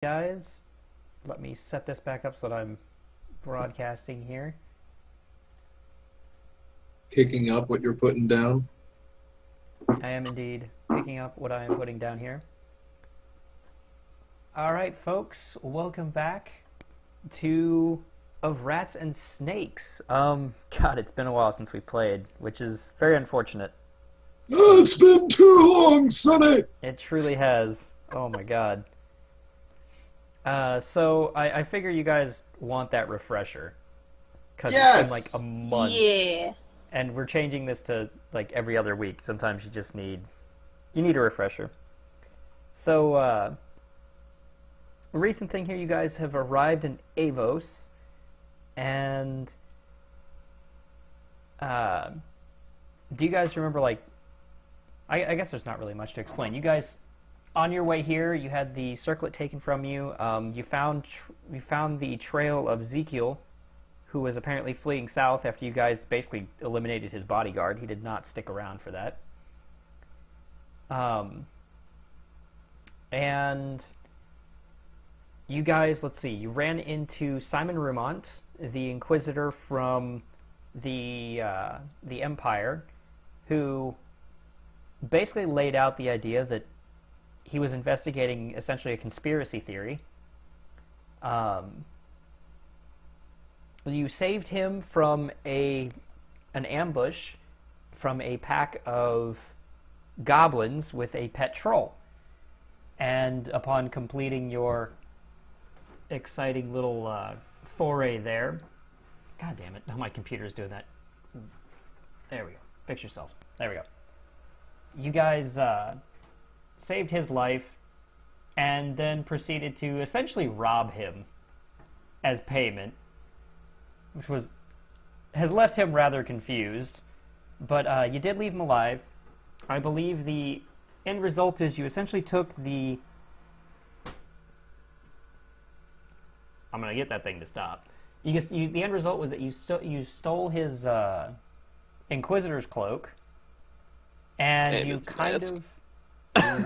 Guys, let me set this back up so that I'm broadcasting here. Picking up what you're putting down. I am indeed picking up what I am putting down here. Alright folks, welcome back to Of Rats and Snakes. God, it's been a while since we played, which is very unfortunate. Oh, it's been too long, Sonny! It truly has. Oh my god. So I figure you guys want that refresher. Because it's been like a month. Yeah. And we're changing this to like every other week. Sometimes you just need a refresher. So a recent thing here, you guys have arrived in Avos, and do you guys remember, like, I guess there's not really much to explain. You guys, on your way here, you had the circlet taken from you. You found the trail of Ezekiel, who was apparently fleeing south after you guys basically eliminated his bodyguard. He did not stick around for that. And you guys, let's see, you ran into Simon Rumont, the Inquisitor from the Empire, who basically laid out the idea that he was investigating essentially a conspiracy theory. You saved him from an ambush from a pack of goblins with a pet troll. And upon completing your exciting little foray there... God damn it, now my computer's doing that. There we go. Fix yourself. There we go. You guys saved his life and then proceeded to essentially rob him as payment, which has left him rather confused. But you did leave him alive. I believe the end result is you essentially took the... I'm going to get that thing to stop. The end result was that you stole his Inquisitor's cloak, and you kind of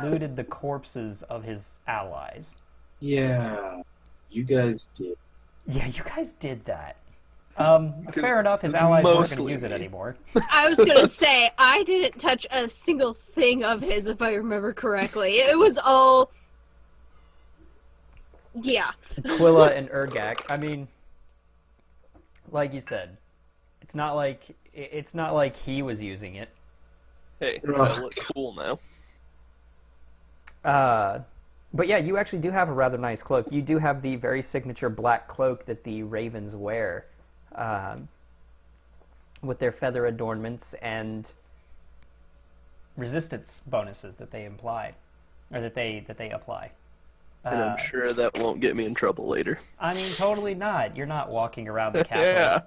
looted the corpses of his allies. Yeah, you guys did. Yeah, you guys did that. Fair enough, his allies weren't going to use it anymore. I was going to say, I didn't touch a single thing of his, if I remember correctly. It was all... Yeah. Quilla and Urgak. I mean, like you said, it's not like he was using it. Hey, I look cool now. But yeah, you actually do have a rather nice cloak. You do have the very signature black cloak that the ravens wear, with their feather adornments and resistance bonuses that they imply, or that they apply. And I'm sure that won't get me in trouble later. I mean, totally not. You're not walking around the capital.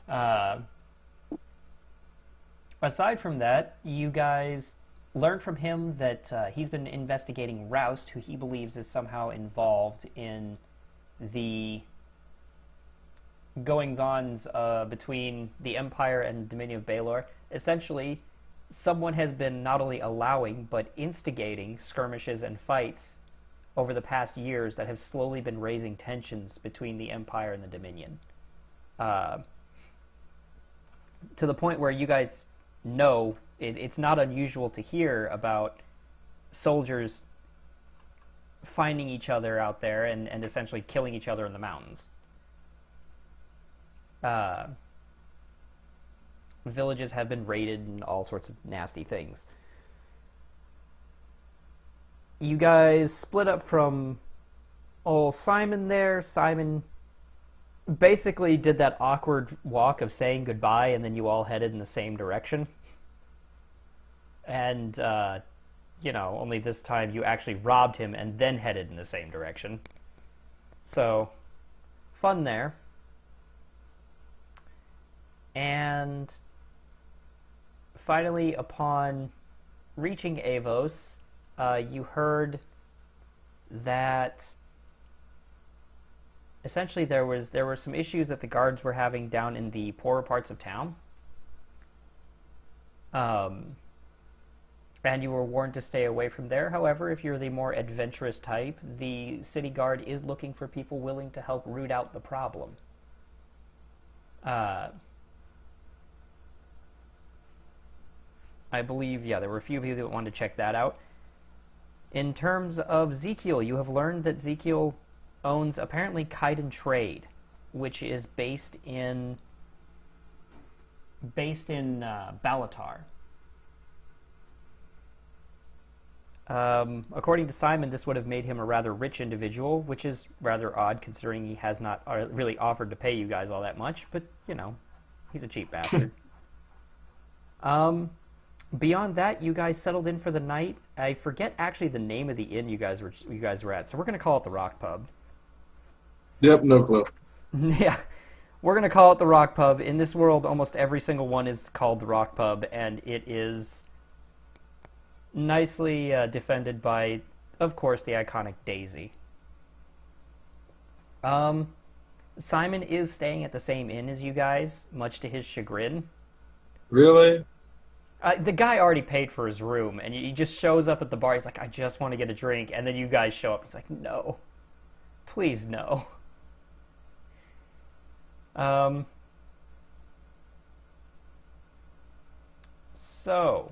Yeah. Aside from that, you guys learned from him that he's been investigating Roust, who he believes is somehow involved in the goings-ons between the Empire and the Dominion of Baelor. Essentially, someone has been not only allowing, but instigating skirmishes and fights over the past years that have slowly been raising tensions between the Empire and the Dominion. To the point where you guys know it's not unusual to hear about soldiers finding each other out there and essentially killing each other in the mountains. Villages have been raided and all sorts of nasty things. You guys split up from old Simon there. Simon basically did that awkward walk of saying goodbye, and then you all headed in the same direction. And, only this time you actually robbed him and then headed in the same direction. So, fun there. And finally, upon reaching Avos, you heard that essentially there were some issues that the guards were having down in the poorer parts of town. and you were warned to stay away from there. However, if you're the more adventurous type, the city guard is looking for people willing to help root out the problem. I believe, yeah, there were a few of you that wanted to check that out. In terms of Zekiel, you have learned that Zekiel owns apparently Kaiden Trade, which is based in Balatar. According to Simon, this would have made him a rather rich individual, which is rather odd considering he has not really offered to pay you guys all that much, but, you know, he's a cheap bastard. Beyond that, you guys settled in for the night. I forget actually the name of the inn you guys were at, so we're going to call it the Rock Pub. Yep, no clue. Yeah, we're going to call it the Rock Pub. In this world, almost every single one is called the Rock Pub, and it is nicely defended by, of course, the iconic Daisy. Simon is staying at the same inn as you guys, much to his chagrin. Really? The guy already paid for his room, and he just shows up at the bar. He's like, I just want to get a drink. And then you guys show up. He's like, no. Please, no. So,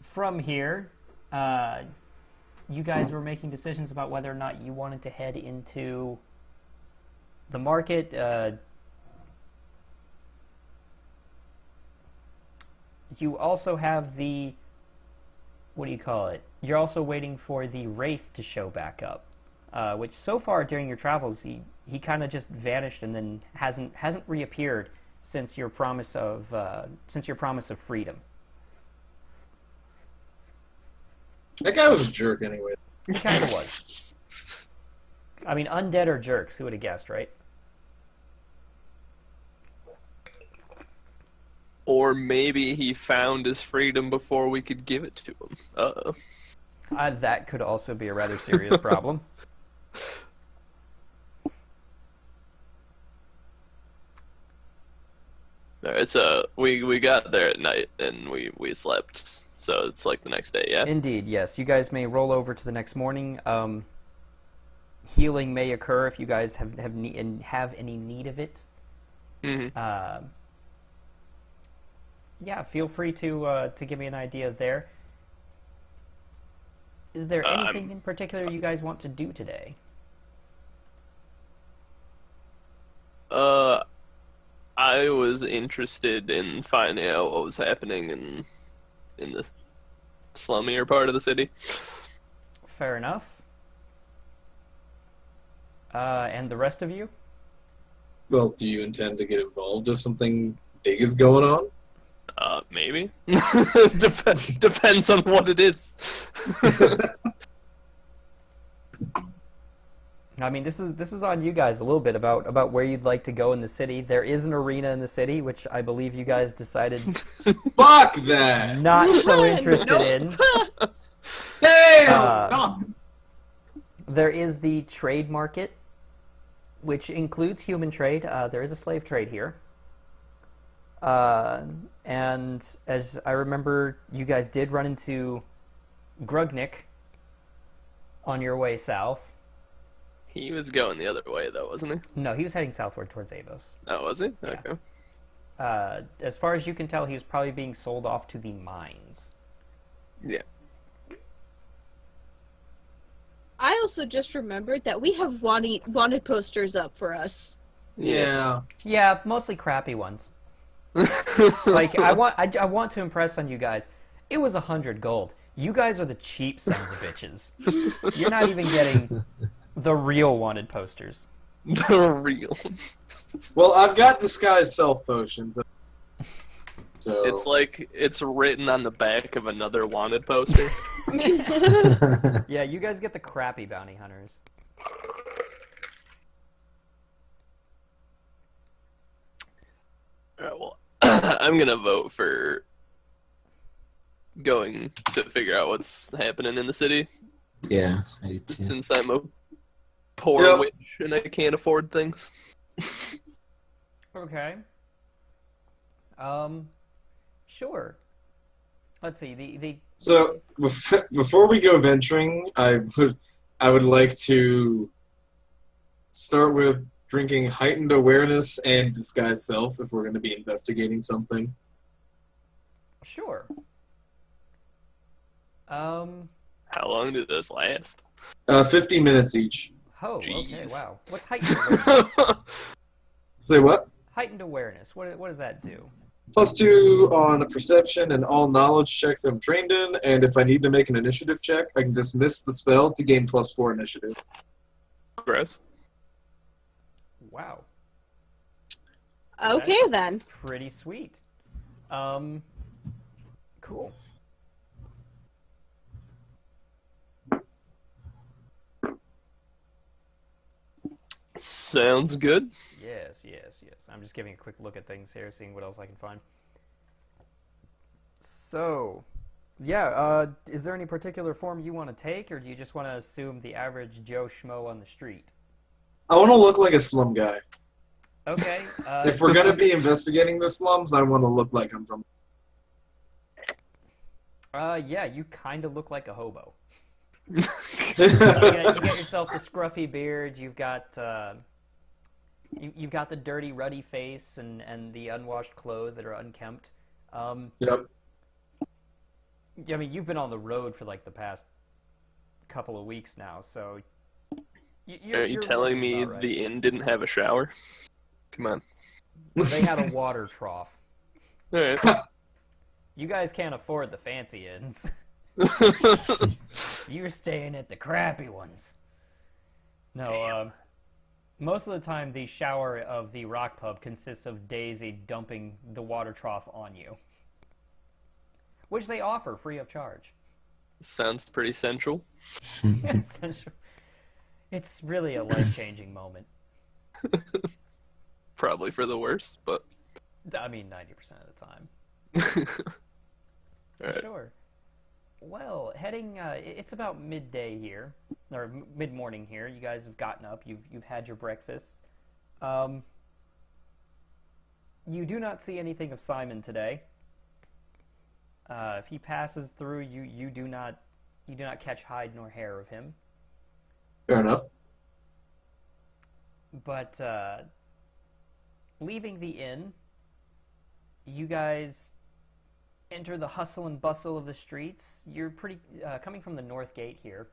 from here, you guys were making decisions about whether or not you wanted to head into the market. You also have the, what do you call it? You're also waiting for the Wraith to show back up, which so far during your travels, he kind of just vanished and then hasn't reappeared since your promise of freedom. That guy was a jerk anyway. He kind of was. I mean, undead are jerks. Who would have guessed, right? Or maybe he found his freedom before we could give it to him. Uh-oh. That could also be a rather serious problem. Alright, so we got there at night and we slept, so it's like the next day, yeah? Indeed, yes. You guys may roll over to the next morning. Healing may occur if you guys have any need of it. Mm-hmm. Yeah, feel free to give me an idea there. Is there anything in particular you guys want to do today? I was interested in finding out what was happening in the slummier part of the city. Fair enough. And the rest of you? Well, do you intend to get involved if something big is going on? Maybe. Depends on what it is. I mean, this is on you guys a little bit about where you'd like to go in the city. There is an arena in the city, which I believe you guys decided Fuck that! not so interested in. Hell no! There is the trade market, which includes human trade. There is a slave trade here. And as I remember, you guys did run into Grugnik on your way south. He was going the other way, though, wasn't he? No, he was heading southward towards Avos. Oh, was he? Yeah. Okay. As far as you can tell, he was probably being sold off to the mines. Yeah. I also just remembered that we have wanted posters up for us. Yeah. Yeah, mostly crappy ones. Like, I want to impress on you guys. It was 100 gold. You guys are the cheap sons of bitches. You're not even getting the real wanted posters. The real. Well, I've got disguised self potions. So It's like it's written on the back of another wanted poster. Yeah, you guys get the crappy bounty hunters. Alright, well, I'm gonna vote for going to figure out what's happening in the city, Yeah, I did too. since I'm a poor Yep. witch and I can't afford things. Okay. Sure. let's see. The So before we go venturing, I would like to start with drinking heightened awareness and disguise self if we're going to be investigating something. sure. How long did this last? 50 minutes each. Oh, okay, Jeez. wow. What's heightened awareness? Say what? Heightened awareness. What does that do? +2 on a perception and all knowledge checks I'm trained in, and if I need to make an initiative check, I can dismiss the spell to gain +4 initiative. Gross. Wow. Okay, That's then. Pretty sweet. Cool. Sounds good. Yes. I'm just giving a quick look at things here, seeing what else I can find. So, yeah, is there any particular form you want to take, or do you just want to assume the average Joe Schmo on the street? I want to look like a slum guy. Okay. If we're going to be investigating the slums, I want to look like I'm from... Yeah, you kind of look like a hobo. You get yourself the scruffy beard. You've got you've got the dirty, ruddy face and the unwashed clothes that are unkempt. Yep. I mean, you've been on the road for like the past couple of weeks now, so. Are you telling looking me about right. the inn didn't have a shower? Come on. They had a water trough. Alright. You guys can't afford the fancy inns. You're staying at the crappy ones. No, most of the time the shower of the rock pub consists of Daisy dumping the water trough on you. Which they offer free of charge. Sounds pretty central. It's really a life-changing moment. Probably for the worse, but... I mean, 90% of the time. Alright. Sure. Well, heading, it's about midday here, or mid-morning here. You guys have gotten up. You've had your breakfasts. You do not see anything of Simon today. If he passes through, you do not catch hide nor hair of him. Fair enough. But leaving the inn, you guys enter the hustle and bustle of the streets. You're pretty coming from the north gate here.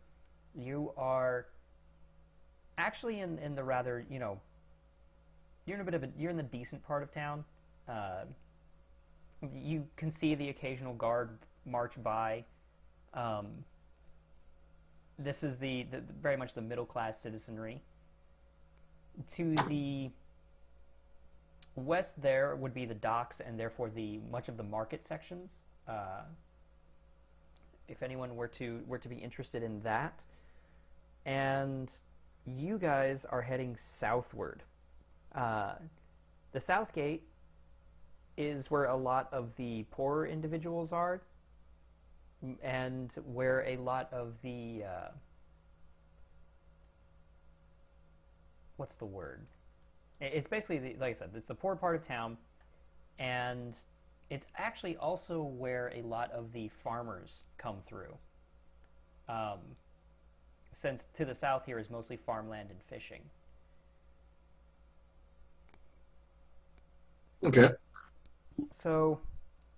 You are actually in the rather, you're in the decent part of town. You can see the occasional guard march by. This is the very much the middle class citizenry. To the west there would be the docks and therefore much of the market sections. If anyone were to be interested in that. And you guys are heading southward. The south gate is where a lot of the poorer individuals are, and where a lot of the what's the word? It's basically, like I said, it's the poor part of town, and it's actually also where a lot of the farmers come through. Since to the south here is mostly farmland and fishing. Okay. So,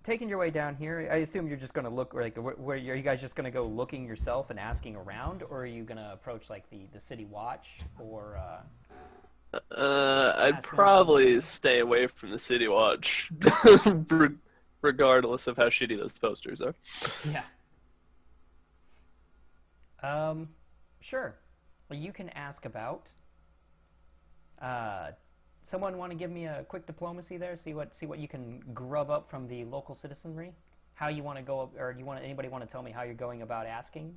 taking your way down here, I assume you're just going to look, like, where are you guys just going to go looking yourself and asking around, or are you going to approach, like, the city watch, or, I'd probably stay away from the city watch, regardless of how shitty those posters are. Yeah. Sure. Well, you can ask about. Someone want to give me a quick diplomacy there? See what you can grub up from the local citizenry. How you want to go, or anybody want to tell me how you're going about asking?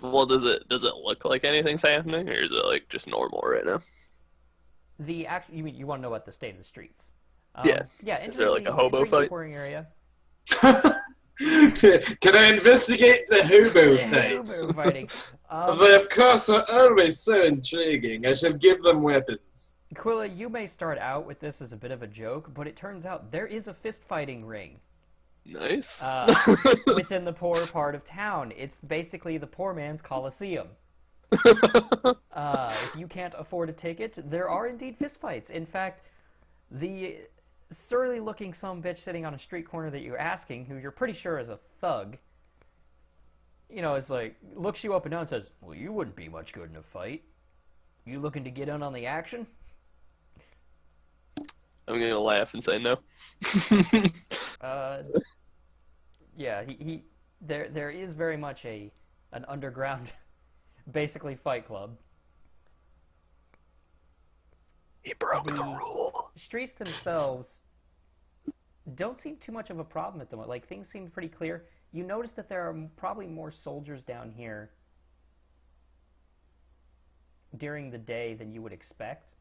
Well, does it look like anything's happening, or is it like just normal right now? You mean you want to know about the state of the streets? Yeah. Yeah. Is there like a hobo entering the fight? pouring area. Can I investigate the hobo fights? Hobo fighting. They, of course, are always so intriguing. I shall give them weapons. Quilla, you may start out with this as a bit of a joke, but it turns out there is a fist fighting ring Nice. within the poor part of town. It's basically the poor man's coliseum. If you can't afford a ticket, there are indeed fistfights. In fact, the surly-looking sumbitch sitting on a street corner that you're asking, who you're pretty sure is a thug, is like, looks you up and down and says, "Well, you wouldn't be much good in a fight. You looking to get in on the action?" I'm gonna laugh and say no. Yeah, there is very much an underground, basically, fight club. He broke the rule. Streets themselves don't seem too much of a problem at the moment. Like, things seem pretty clear. You notice that there are probably more soldiers down here during the day than you would expect.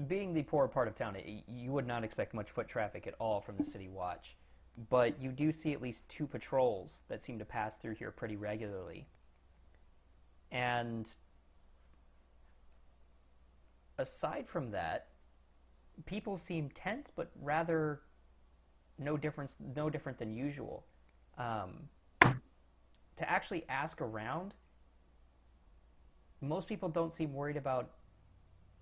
Being the poorer part of town, you would not expect much foot traffic at all from the City Watch. But you do see at least 2 patrols that seem to pass through here pretty regularly. And aside from that, people seem tense, but rather no different than usual. To actually ask around, most people don't seem worried about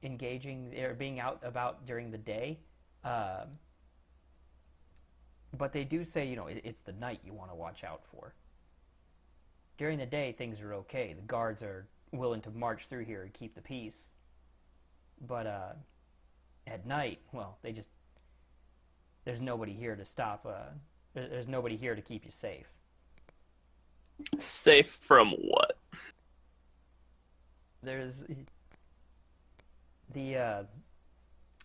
engaging or being out about during the day. But they do say, it's the night you want to watch out for. During the day, things are okay. The guards are willing to march through here and keep the peace. But at night, well, there's nobody here to stop. There's nobody here to keep you safe. Safe from what? There's the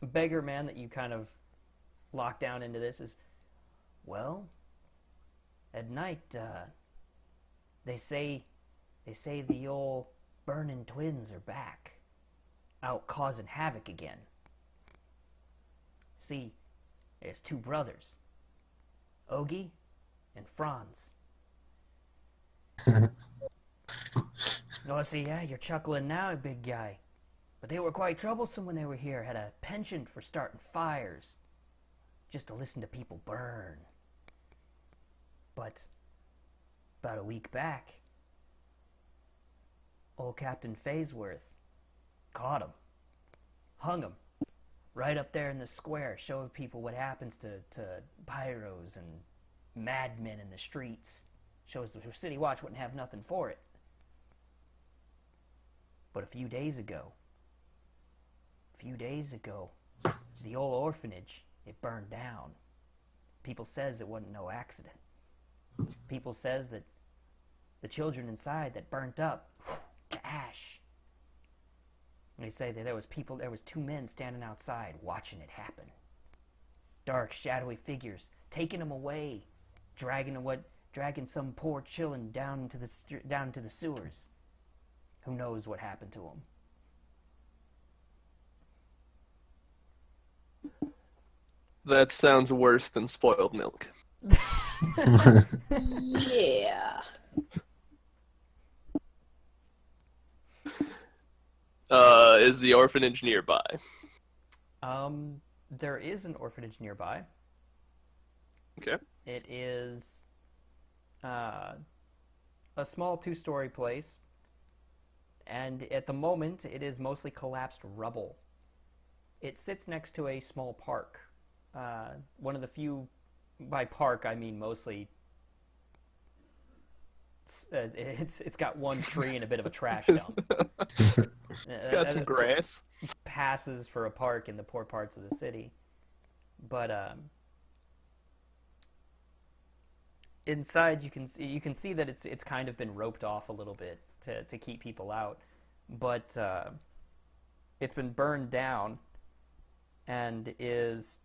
beggar man that you kind of lock down into this is, well, at night, they say the old burning twins are back, out causing havoc again. See, there's 2 brothers, Ogie and Franz. Oh, see, yeah, you're chuckling now, big guy. But they were quite troublesome when they were here, had a penchant for starting fires, just to listen to people burn. But about a week back, old Captain Fazeworth caught 'em, hung 'em, right up there in the square, showing people what happens to pyros and madmen in the streets. Shows the City Watch wouldn't have nothing for it. But a few days ago, the old orphanage, it burned down. People says it wasn't no accident. People says that the children inside that burnt up to ash. And they say that there was 2 men standing outside watching it happen. Dark, shadowy figures, taking them away, dragging some poor children down into the sewers. Who knows what happened to them? That sounds worse than spoiled milk. Yeah. Is the orphanage nearby? There is an orphanage nearby. Okay. It is a small 2-story place, and at the moment it is mostly collapsed rubble. It sits next to a small park. One of the few, by park I mean mostly, it's got 1 tree and a bit of a trash dump. It's got some grass. Passes for a park in the poor parts of the city. But inside you can see that it's kind of been roped off a little bit to keep people out. But it's been burned down and is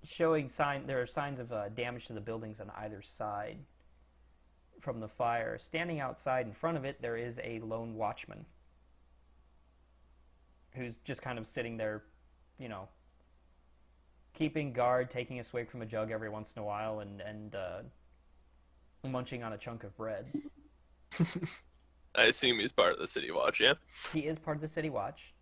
showing there are signs of damage to the buildings on either side from the fire. Standing outside in front of it, there is a lone watchman who's just kind of sitting there, keeping guard, taking a swig from a jug every once in a while, and munching on a chunk of bread. I assume he's part of the City Watch, yeah? He is part of the City Watch.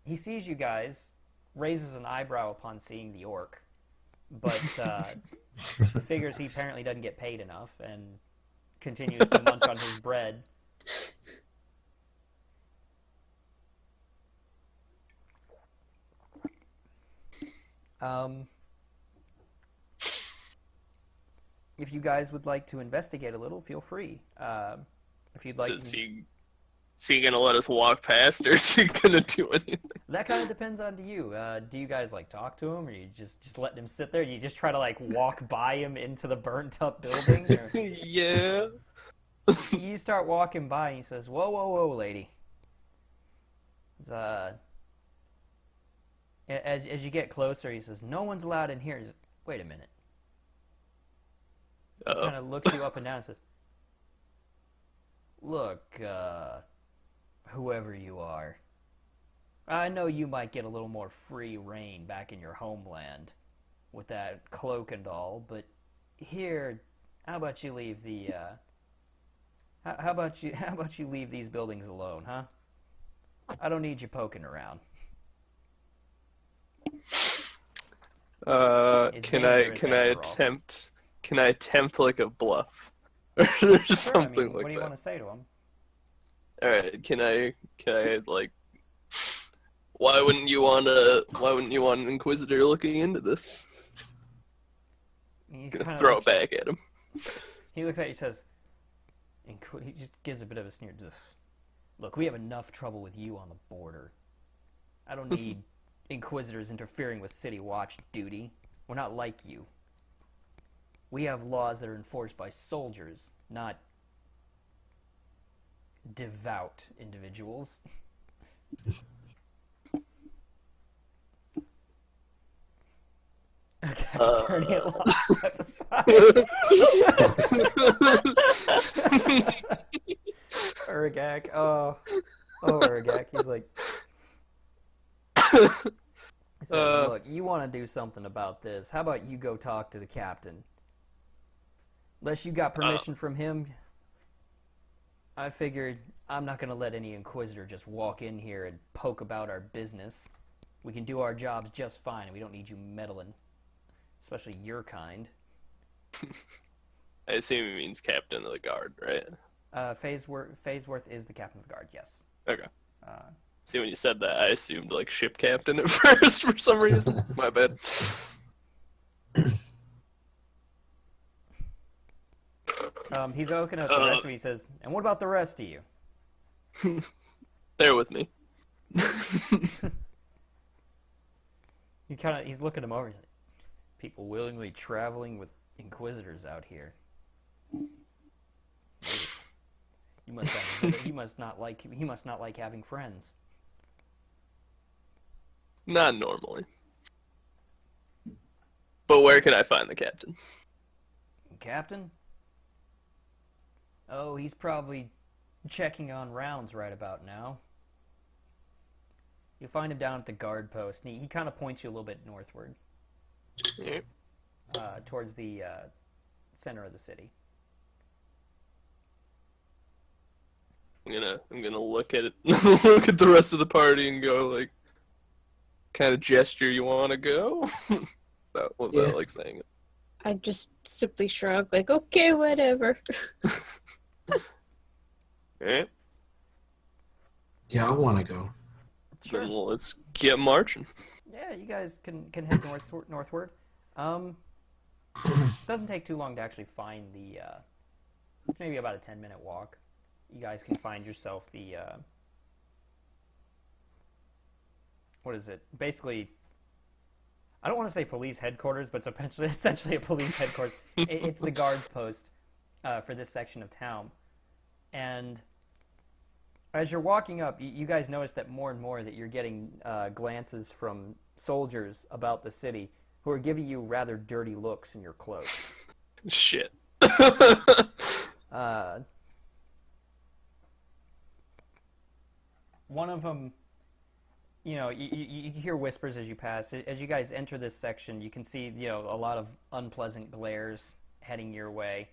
He sees you guys, raises an eyebrow upon seeing the orc, but figures he apparently doesn't get paid enough and continues to munch on his bread. If you guys would like to investigate a little, feel free. If you'd like, Is he gonna let us walk past, or is he gonna do anything? that kind of depends on you. Do you guys like talk to him, or you just letting him sit there? You just try to like walk by him into the burnt up building. Or... Yeah. You start walking by, and he says, "Whoa, whoa, whoa, lady." As you get closer, he says, "No one's allowed in here." He says, "Wait a minute." He kind of looks you up and down and says, "Look, whoever you are, I know you might get a little more free reign back in your homeland with that cloak and all, but here, how about you leave the, how about you leave these buildings alone, huh? I don't need you poking around." Can I attempt like a bluff or Sure, something what like do you that? want to say to him? All right, can I like? Why wouldn't you want an Inquisitor looking into this? He's Gonna kinda throw it looks- back at him. He looks at you and says, he just gives a bit of a sneer. "Look, we have enough trouble with you on the border. I don't need Inquisitors interfering with City Watch duty. We're not like you. We have laws that are enforced by soldiers, not devout individuals." Okay, turning it off episode. Urgak, oh Urgak, he's like, he says, "Look, you want to do something about this. How about you go talk to the captain? Unless you got permission from him, I figured I'm not going to let any Inquisitor just walk in here and poke about our business. We can do our jobs just fine, and we don't need you meddling. Especially your kind." I assume he means captain of the guard, right? Fazeworth is the captain of the guard, yes. Okay. See, when you said that, I assumed like ship captain at first for some reason. My bad. He's looking at the rest of you, he says, "And what about the rest of you?" Bear with me. He's looking him over, he's like, "People willingly traveling with Inquisitors out here. He must not like having friends." Not normally. But where can I find the captain? Captain? Oh, he's probably checking on rounds right about now. You'll find him down at the guard post, and he kind of points you a little bit northward, Yeah. towards the center of the city. I'm gonna look at it, look at the rest of the party, and go like, kind of gesture. You want to go? That was Yeah. like saying it. I just simply shrug, like, okay, whatever. Alright, Yeah, I want to go. Sure. then let's get marching. Yeah, you guys can head northward. Doesn't take too long to actually find the. It's maybe about a 10-minute walk. You guys can find yourself the. What is it? Basically, I don't want to say police headquarters, but it's essentially a police headquarters. It's the guards post for this section of town, and as you're walking up, you guys notice that more and more that you're getting glances from soldiers about the city who are giving you rather dirty looks in your clothes. Shit. One of them, you hear whispers as you pass. As you guys enter this section, you can see, a lot of unpleasant glares heading your way.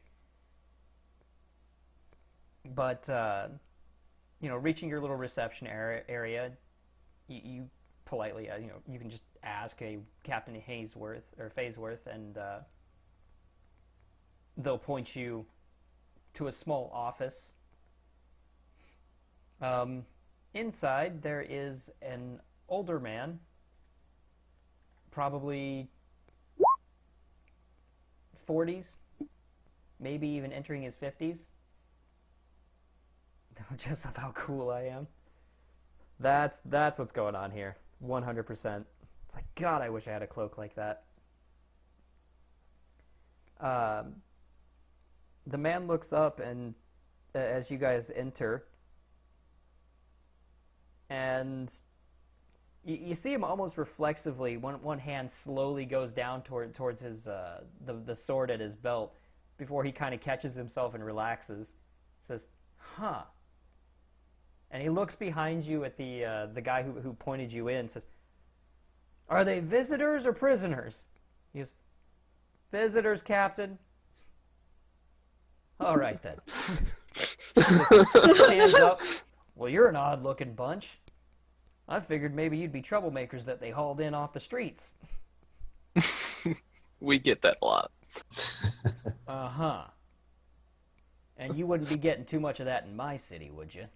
But reaching your little reception area, you politely, you can just ask a Captain Fazeworth, and they'll point you to a small office. Inside, there is an older man, probably 40s, maybe even entering his 50s. Just of how cool I am. That's what's going on here. 100%. It's like, God, I wish I had a cloak like that. The man looks up, and as you guys enter, and you see him almost reflexively. One hand slowly goes down towards his the sword at his belt before he kind of catches himself and relaxes. Says, "Huh." And he looks behind you at the guy who pointed you in. Says, "Are they visitors or prisoners?" He goes, "Visitors, Captain." All right then. Stands up. Well, you're an odd-looking bunch. I figured maybe you'd be troublemakers that they hauled in off the streets. We get that a lot. Uh-huh. And you wouldn't be getting too much of that in my city, would you?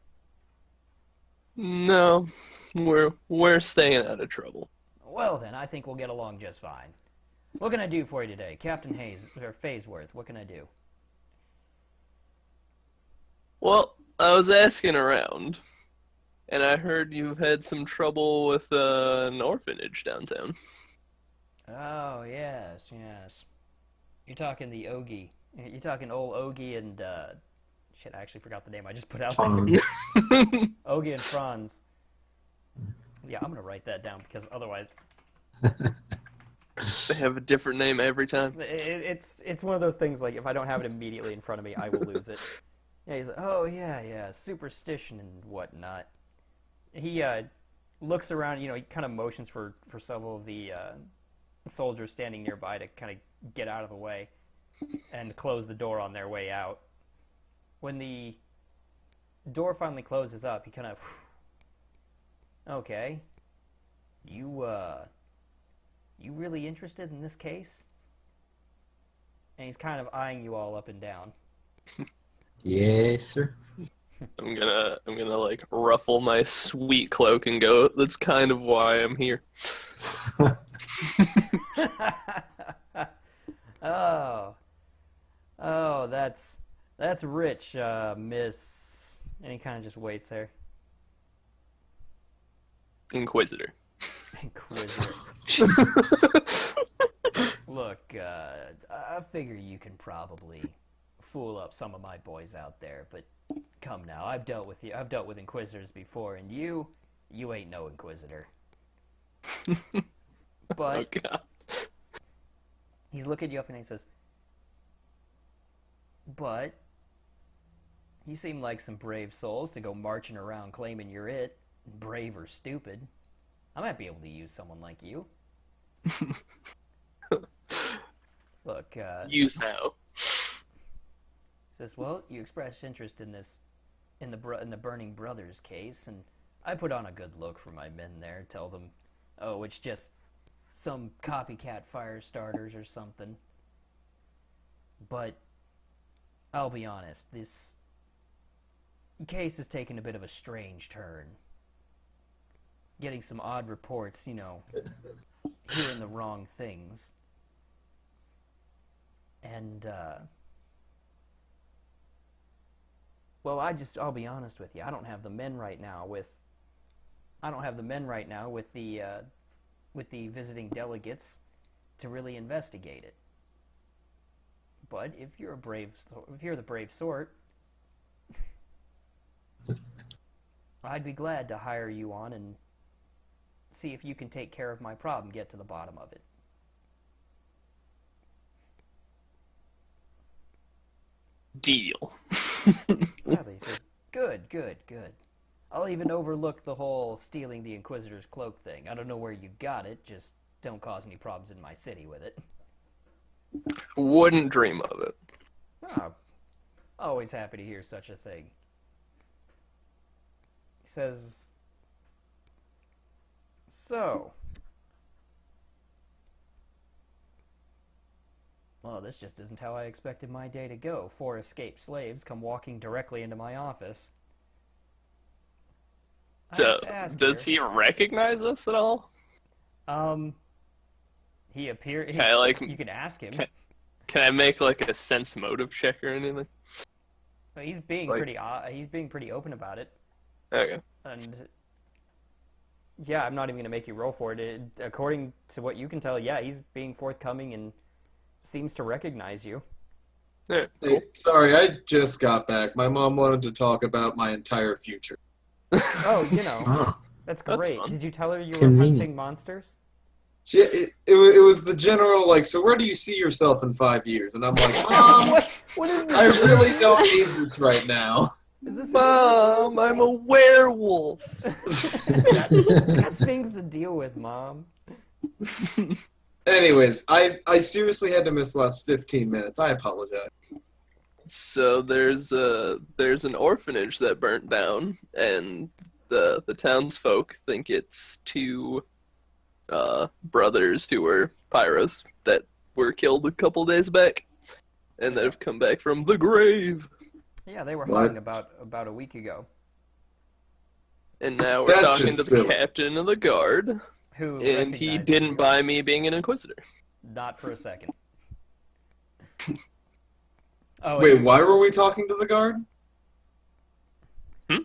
No, we're staying out of trouble. Well then, I think we'll get along just fine. What can I do for you today? Captain Fazeworth, what can I do? Well, I was asking around, and I heard you've had some trouble with an orphanage downtown. Oh, yes. You're talking the Ogie. You're talking old Ogie and, shit, I actually forgot the name I just put out there. Ogie and Franz. Yeah, I'm gonna write that down because otherwise... They have a different name every time. It's one of those things, like, if I don't have it immediately in front of me, I will lose it. Yeah, he's like, oh, yeah, superstition and whatnot. He looks around, he kind of motions for several of the soldiers standing nearby to kind of get out of the way and close the door on their way out. When the door finally closes up, he kind of, okay, you really interested in this case? And he's kind of eyeing you all up and down. Yes, sir. I'm gonna like ruffle my sweet cloak and go, that's kind of why I'm here. Oh, that's rich, miss. And he kind of just waits there. Inquisitor. Inquisitor. Look, I figure you can probably fool up some of my boys out there, but come now, I've dealt with Inquisitors before, and you ain't no Inquisitor. But Oh God. he's looking you up and he says, but you seem like some brave souls to go marching around claiming you're it, brave or stupid. I might be able to use someone like you. Look, Use how? says, well, you expressed interest in this, in the Burning Brothers case, and I put on a good look for my men there, tell them, oh, it's just some copycat fire starters or something. But I'll be honest, this case has taken a bit of a strange turn. Getting some odd reports, hearing the wrong things. And, well, I'll be honest with you. I don't have the men right now with the visiting delegates to really investigate it. But if you're the brave sort, I'd be glad to hire you on and see if you can take care of my problem, get to the bottom of it. Deal. Yeah, but he says, good. I'll even overlook the whole stealing the Inquisitor's cloak thing. I don't know where you got it, just don't cause any problems in my city with it. Wouldn't dream of it. Oh, always happy to hear such a thing. He says, so... Well, this just isn't how I expected my day to go. 4 escaped slaves come walking directly into my office. I So, have to ask does here, he recognize us at all? he appeared... Can I, like, You can ask him. Can I make like a sense motive check or anything? But he's being Like- pretty open about it. Okay. And yeah, I'm not even going to make you roll for it. According to what you can tell, yeah, he's being forthcoming and seems to recognize you. Yeah, cool. Hey, sorry, I just got back. My mom wanted to talk about my entire future. Oh, you know, Oh, that's That's great. fun. Did you tell her you were Convenient. hunting monsters? It was the general, like, so where do you see yourself in 5 years? And I'm like, Mom, What is this? I really don't need this right now. Is this Mom, I'm a werewolf. I got things to deal with, Mom. Anyways, I seriously had to miss the last 15 minutes. I apologize. So there's an orphanage that burnt down, and the townsfolk think it's 2 brothers who were pyros that were killed a couple days back, and that have come back from the grave. Yeah, they were What? hung about a week ago. And now we're That's talking to just the silly. captain of the guard, Who and he recognized didn't you. buy me being an inquisitor. Not for a second. Oh, Wait, and- why were we talking to the guard? Hmm?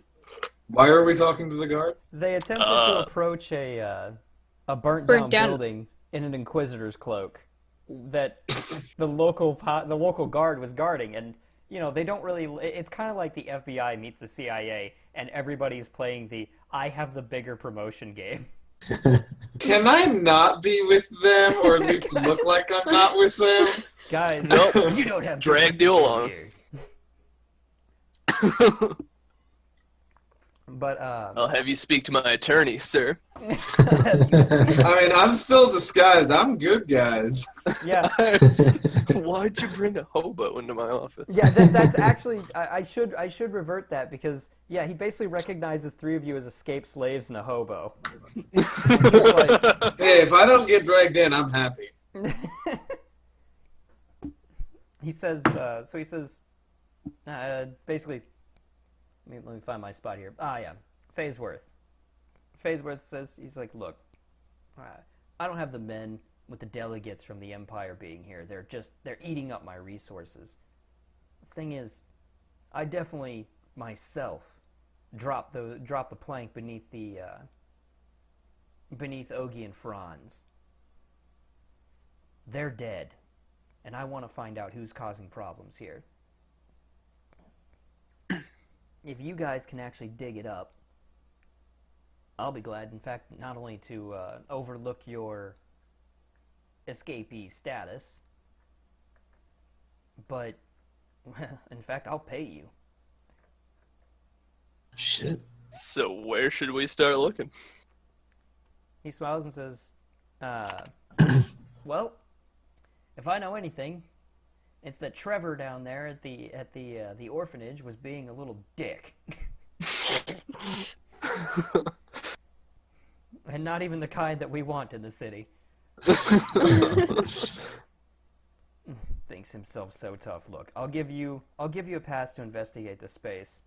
Why are we talking to the guard? They attempted to approach a burnt Burnt down down- building in an inquisitor's cloak that the local guard was guarding, and you know they don't really. It's kind of like the FBI meets the CIA, and everybody's playing the "I have the bigger promotion" game. Can I not be with them, or at least look like I'm not with them? Guys, Nope. you don't have Drag you along. here. But I'll have you speak to my attorney, sir. I mean, I'm still disguised. I'm good, guys. yeah, Why'd you bring a hobo into my office? yeah. That's actually I should revert that because yeah, he basically recognizes 3 of you as escaped slaves and a hobo. He's like, Hey, if I don't get dragged in, I'm happy. he says, basically, let me find my spot here. Ah, yeah, Fazeworth. Fazeworth says, he's like, look, I don't have the men with the delegates from the Empire being here. They're eating up my resources. The thing is, I definitely, myself, dropped the plank beneath Ogie and Franz. They're dead. And I want to find out who's causing problems here. If you guys can actually dig it up, I'll be glad, in fact, not only to overlook your escapee status, but, in fact, I'll pay you. Shit. So where should we start looking? He smiles and says, well, if I know anything, it's that Trevor down there at the orphanage was being a little dick. And not even the kind that we want in the city. Thinks himself so tough. Look, I'll give you a pass to investigate the space.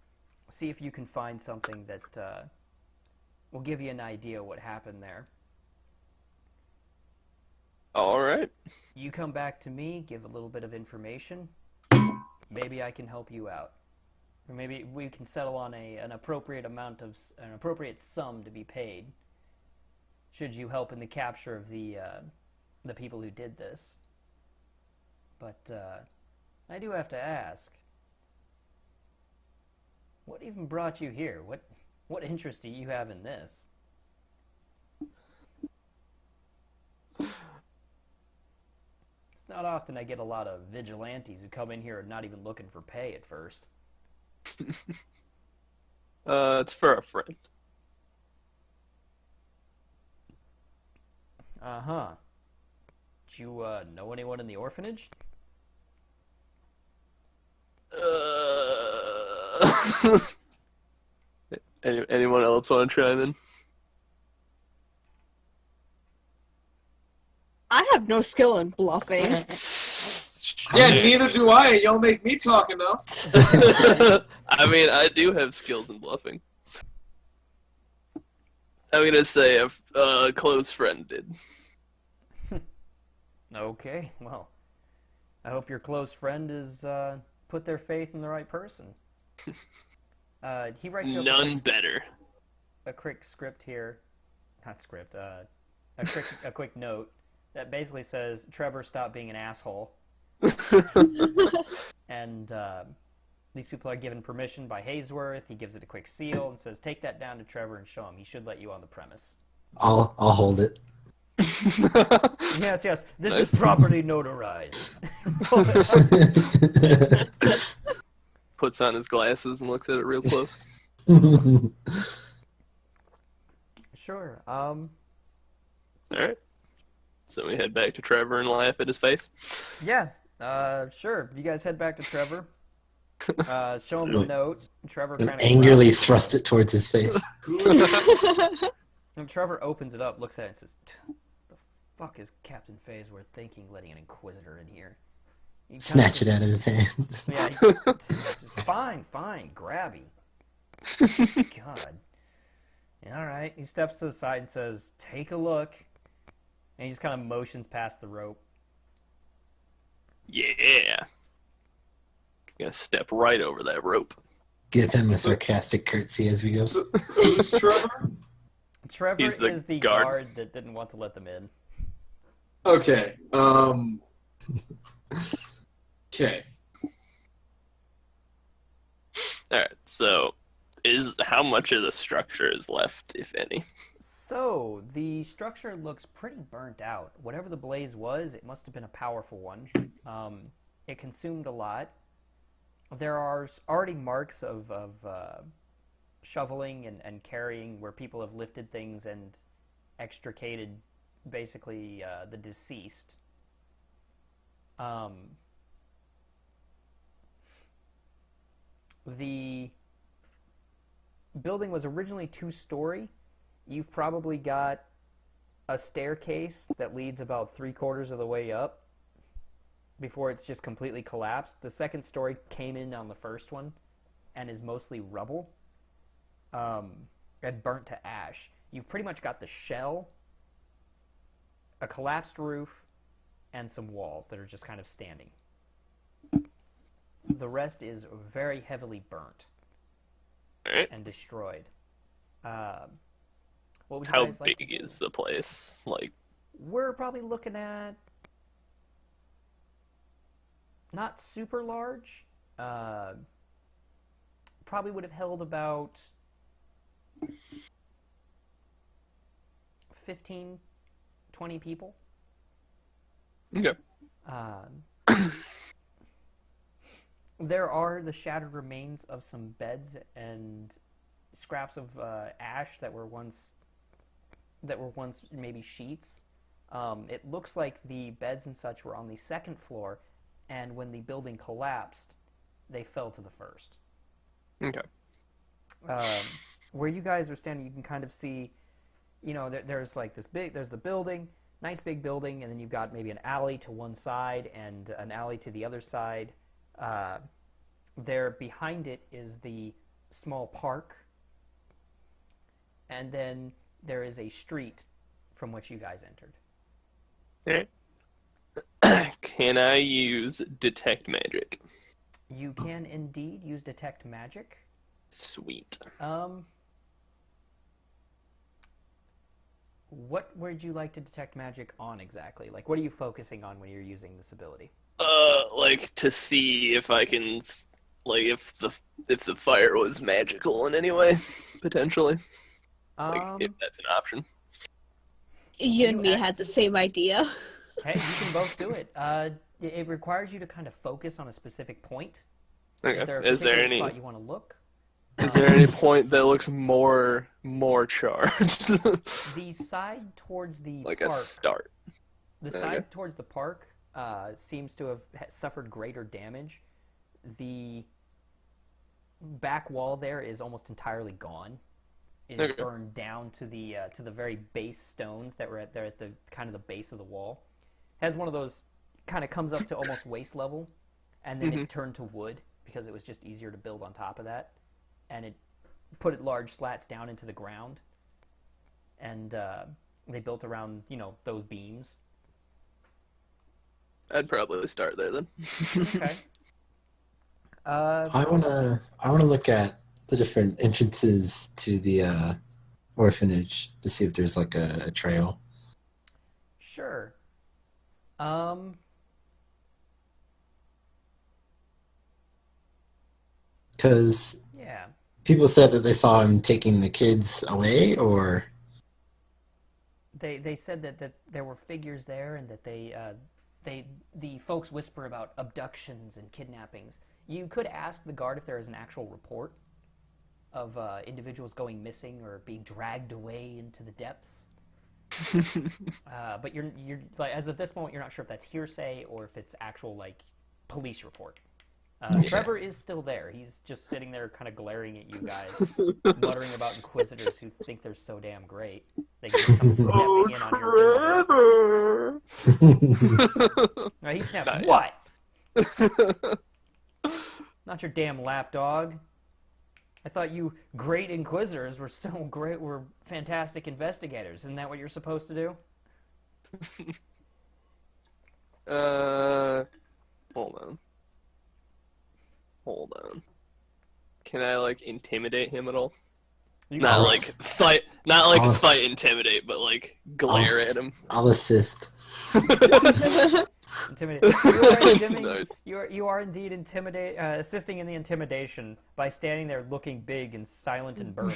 See if you can find something that will give you an idea what happened there. All right. You come back to me, give a little bit of information. Maybe I can help you out. Or maybe we can settle on an appropriate sum to be paid. Should you help in the capture of the people who did this. But I do have to ask, what even brought you here? What interest do you have in this? It's not often I get a lot of vigilantes who come in here not even looking for pay at first. It's for a friend. Uh-huh. Do you know anyone in the orphanage? Anyone else want to chime in? I have no skill in bluffing. Yeah, neither do I. Y'all make me talk enough. I mean, I do have skills in bluffing. I'm gonna say a close friend did. Okay, well, I hope your close friend has put their faith in the right person. He writes you up None better. a quick script here, not script, a quick note that basically says, Trevor, stop being an asshole. And these people are given permission by Haysworth. He gives it a quick seal and says, take that down to Trevor and show him. He should let you on the premise. I'll hold it. Yes, this Nice. is property notarized. Puts on his glasses and looks at it real close. Sure. Alright. So we head back to Trevor and laugh at his face. Yeah. Sure. You guys head back to Trevor. Show him the note. Trevor kind of Angrily thrust it towards his face. And Trevor opens it up, looks at it, and says, "The fuck is Captain Fazeworth thinking, letting an Inquisitor in here?" Snatch it out of his hands. Yeah. Fine, grabby. God. Yeah, all right. He steps to the side and says, "Take a look." And he just kind of motions past the rope. Yeah. Gonna step right over that rope. Give him a sarcastic curtsy as we go. So, who's Trevor? Trevor He's the is the guard. guard that didn't want to let them in. Okay. Okay. Alright, so how much of the structure is left, if any? So, the structure looks pretty burnt out. Whatever the blaze was, it must have been a powerful one. It consumed a lot. There are already marks of shoveling and carrying where people have lifted things and extricated, basically, the deceased. The building was originally 2-story. You've probably got a staircase that leads about 3/4 of the way up before it's just completely collapsed. The second story came in on the first one and is mostly rubble and burnt to ash. You've pretty much got the shell, a collapsed roof, and some walls that are just kind of standing. The rest is very heavily burnt Alright. and destroyed. What would you How guys like big to do? is the place? Like, We're probably looking at not super large. Probably would have held about 15, 20 people. okay. There are the shattered remains of some beds and scraps of ash that were once maybe sheets. It looks like the beds and such were on the second floor, and when the building collapsed, they fell to the first. Okay. Where you guys are standing, you can kind of see, there's like there's the building, nice big building, and then you've got maybe an alley to one side and an alley to the other side. There behind it is the small park, and then there is a street from which you guys entered. Alright. Can I use detect magic? You can indeed use detect magic. Sweet. What would you like to detect magic on exactly? Like, what are you focusing on when you're using this ability? Like to see if I can, like, if the fire was magical in any way, potentially. Like, if that's an option. You and You me act- had the same idea. Hey, you can both do it. It requires you to kind of focus on a specific point. Okay. Is there a Is there particular any spot you want to look? is there any point that looks more charged? The side towards the Like park. a start. The Okay. side towards the park seems to have suffered greater damage. The back wall there is almost entirely gone. is Okay. burned down to the very base stones that were at the kind of the base of the wall. It has one of those, kind of comes up to almost waist level, and then it turned to wood because it was just easier to build on top of that, and it put it large slats down into the ground, and they built around those beams. I'd probably start there then. Okay. I wanna look at the different entrances to the orphanage to see if there's like a trail. Sure. Because Yeah. people said that they saw him taking the kids away, or They said that there were figures there, and that the folks whisper about abductions and kidnappings. You could ask the guard if there is an actual report of individuals going missing or being dragged away into the depths. But you're like, as of this moment, you're not sure if that's hearsay or if it's actual like police report. Trevor is still there. He's just sitting there, kind of glaring at you guys, muttering about inquisitors who think they're so damn great. They can just come stepping in on your business. No, he snaps. Not What? Not your damn lapdog. I thought you great inquisitors were so great, were fantastic investigators. Isn't that what you're supposed to do? Hold on. Can I like intimidate him at all? You Not can- like fight, fight intimidate, but like glare at him. I'll assist. Intimidate. You are, Nice. you are indeed assisting in the intimidation by standing there looking big and silent and burly.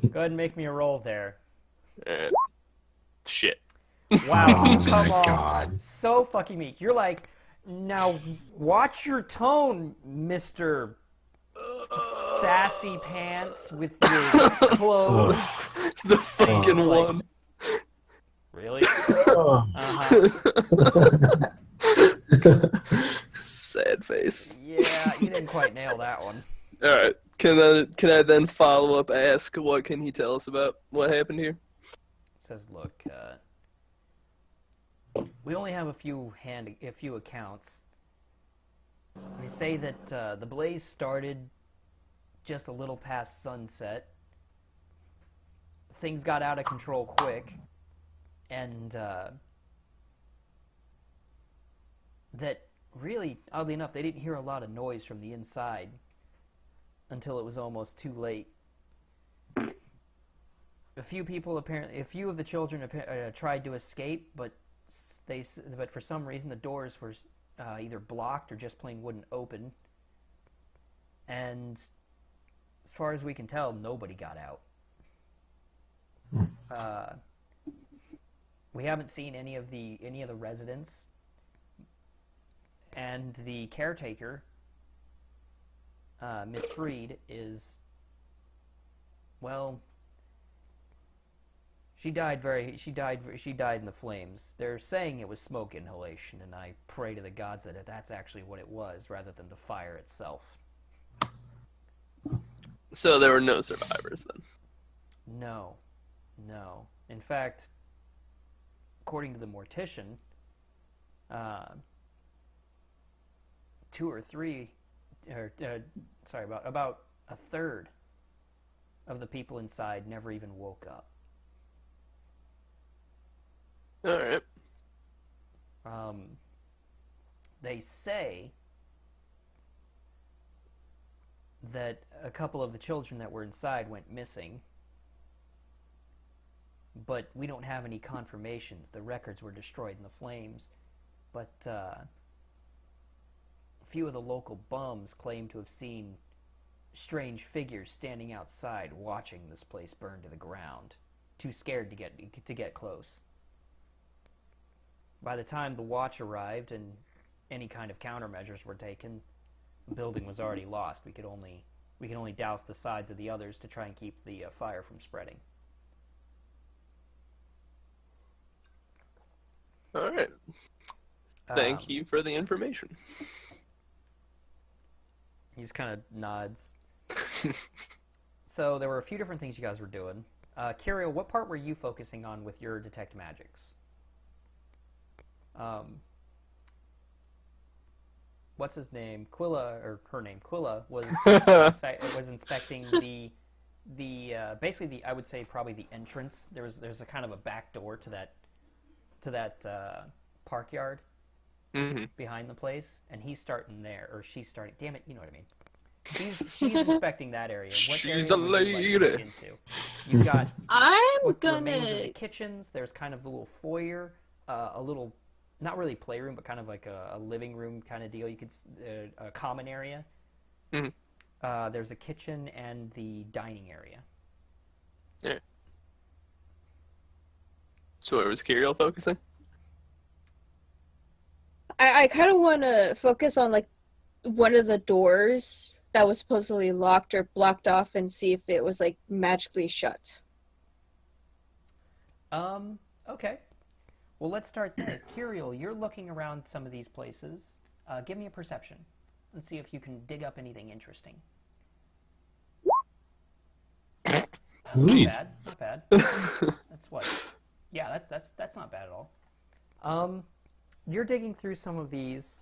Go ahead and make me a roll there. Shit. Wow, Oh you come my off God. so fucking meek. You're like, now watch your tone, Mr. Sassy Pants with your clothes. The fucking like- one. Really? Oh. Sad face. Yeah, you didn't quite nail that one. All right. Can I then follow up? Ask what can he tell us about what happened here? It says, look, we only have a few accounts. They say that the blaze started just a little past sunset. Things got out of control quick, and that really, oddly enough, they didn't hear a lot of noise from the inside until it was almost too late. A few of the children tried to escape, but for some reason the doors were either blocked or just plain wouldn't open. And as far as we can tell, nobody got out. We haven't seen any of the residents, and the caretaker, Miss Freed, is, well, she died in the flames. They're saying it was smoke inhalation, and I pray to the gods that that's actually what it was, rather than the fire itself. So there were no survivors then. No. In fact, according to the mortician, about a third of the people inside never even woke up. All right. They say that a couple of the children that were inside went missing, but we don't have any confirmations. The records were destroyed in the flames, but a few of the local bums claim to have seen strange figures standing outside watching this place burn to the ground, too scared to get close. By the time the watch arrived and any kind of countermeasures were taken, the building was already lost. We could only douse the sides of the others to try and keep the fire from spreading. All right. Thank you for the information. He just kind of nods. So there were a few different things you guys were doing. Kirill, what part were you focusing on with your detect magics? What's his name? Quilla, or her name, Quilla, was inspecting basically the I would say probably the entrance. There's a kind of a back door to that park yard behind the place, and he's starting there, or she's starting. Damn it, you know what I mean. She's inspecting that area. What She's area a would you like to lady. look into? You've got I'm what remains of the gonna. kitchens. There's kind of a little foyer, a little, not really playroom, but kind of like a living room kind of deal. You could a common area. There's a kitchen and the dining area. Yeah. So where was Kirill focusing? I kind of want to focus on like one of the doors that was supposedly locked or blocked off and see if it was like magically shut. Okay. Well, let's start there. Kirill, you're looking around some of these places. Give me a perception. Let's see if you can dig up anything interesting. Not bad. Not bad. That's what? Yeah, that's not bad at all. You're digging through some of these,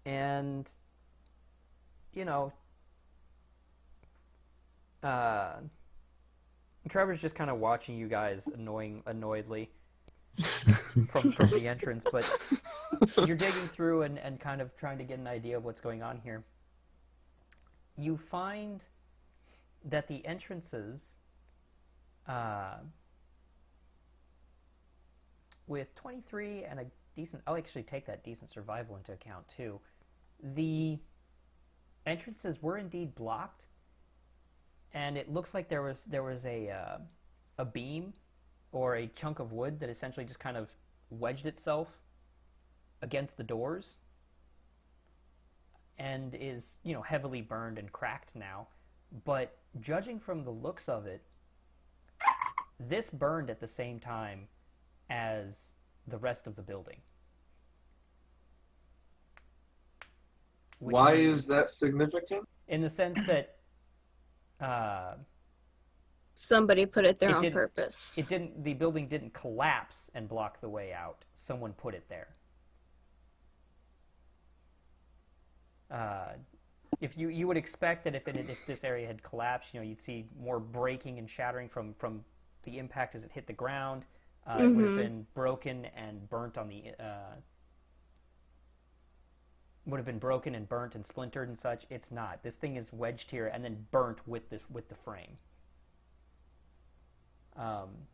and you know, Trevor's just kind of watching you guys annoyedly from the entrance, but you're digging through and kind of trying to get an idea of what's going on here. You find that the entrances, with 23 and a decent, I'll actually take that decent survival into account too. The entrances were indeed blocked, and it looks like there was a beam or a chunk of wood that essentially just kind of wedged itself against the doors and is, you know, heavily burned and cracked now. But judging from the looks of it, this burned at the same time as the rest of the building. Why is that significant? In the sense that Somebody put it there It on didn't- purpose. the building didn't collapse and block the way out. Someone put it there. If you would expect that if this area had collapsed, you know, you'd see more breaking and shattering from the impact as it hit the ground. It would have been broken and burnt on the would have been broken and burnt and splintered and such. It's not. This thing is wedged here and then burnt with the frame.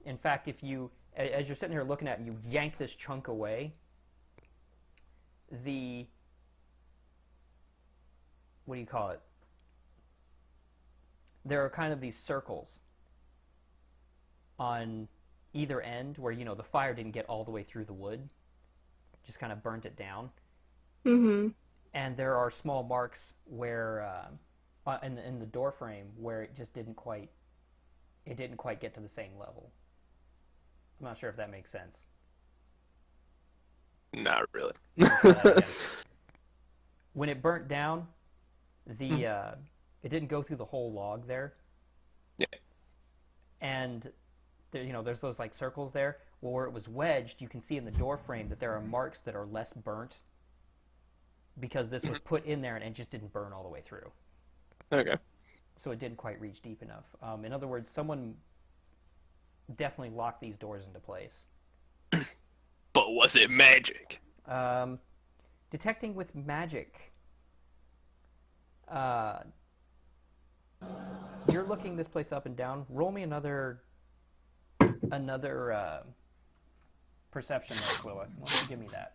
In fact, if you, as you're sitting here looking at it, and you yank this chunk away, what do you call it? There are kind of these circles on either end where, you know, the fire didn't get all the way through the wood, just kind of burnt it down. Mm-hmm. And there are small marks where in the door frame where it just didn't quite get to the same level. I'm not sure if that makes sense. Not really. When it burnt down, it didn't go through the whole log there. Yeah. And there, you know, there's those like circles there. Well, where it was wedged, you can see in the door frame that there are marks that are less burnt because this was put in there and it just didn't burn all the way through. Okay. So it didn't quite reach deep enough. In other words, someone definitely locked these doors into place. But was it magic? Detecting with magic. You're looking this place up and down. Roll me another perception there, Chloe. Why don't you give me that?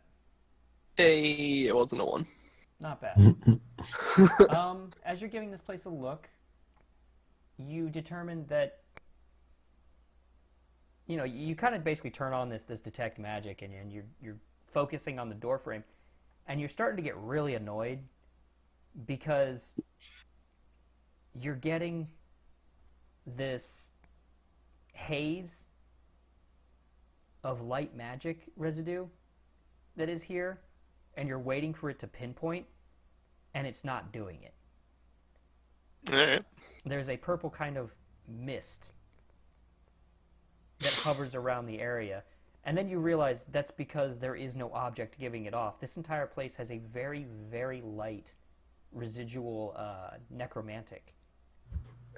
It wasn't a 1. Not bad. As you're giving this place a look, you determine that, you know, you kind of basically turn on this detect magic, and you're focusing on the door frame, and you're starting to get really annoyed because you're getting this haze of light magic residue that is here, and you're waiting for it to pinpoint, and it's not doing it. All right. there's a purple kind of mist that hovers around the area. And then you realize that's because there is no object giving it off. This entire place has a very, very light residual necromantic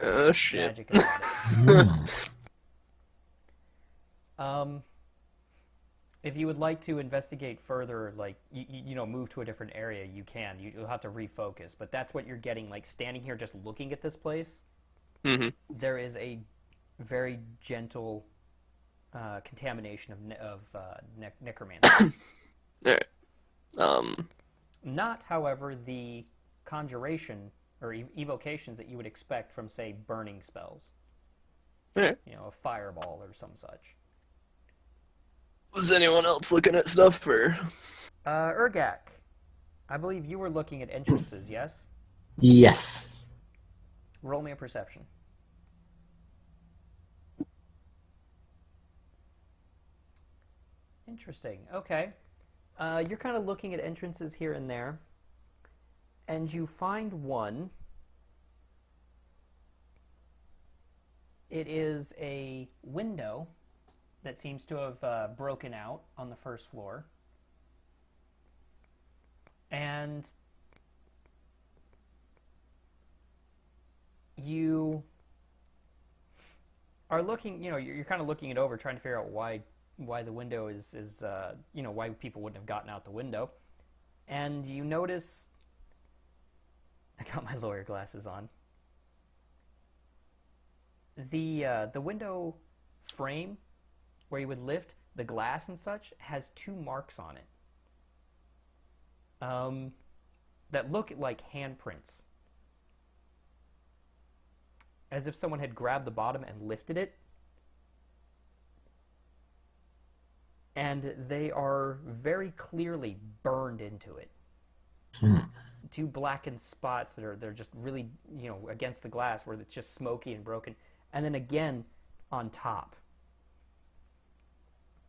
Oh shit. magic about it. If you would like to investigate further, like, you know, move to a different area, you can. You'll have to refocus. But that's what you're getting, like, standing here just looking at this place. Mm-hmm. There is a very gentle contamination of necromancy. All right. Not, however, the conjuration or evocations that you would expect from, say, burning spells. All right. You know, a fireball or some such. Was anyone else looking at stuff, or? Urgak, I believe you were looking at entrances, yes? Yes. Roll me a perception. Interesting. Okay. You're kind of looking at entrances here and there, and you find one. It is a window that seems to have broken out on the first floor. And you are looking, you know, you're kind of looking it over, trying to figure out why the window is you know, why people wouldn't have gotten out the window. And you notice, I got my lawyer glasses on. The window frame where you would lift the glass and such has 2 marks on it that look like handprints, as if someone had grabbed the bottom and lifted it, and they are very clearly burned into it. 2 blackened spots they're just really, you know, against the glass where it's just smoky and broken, and then again on top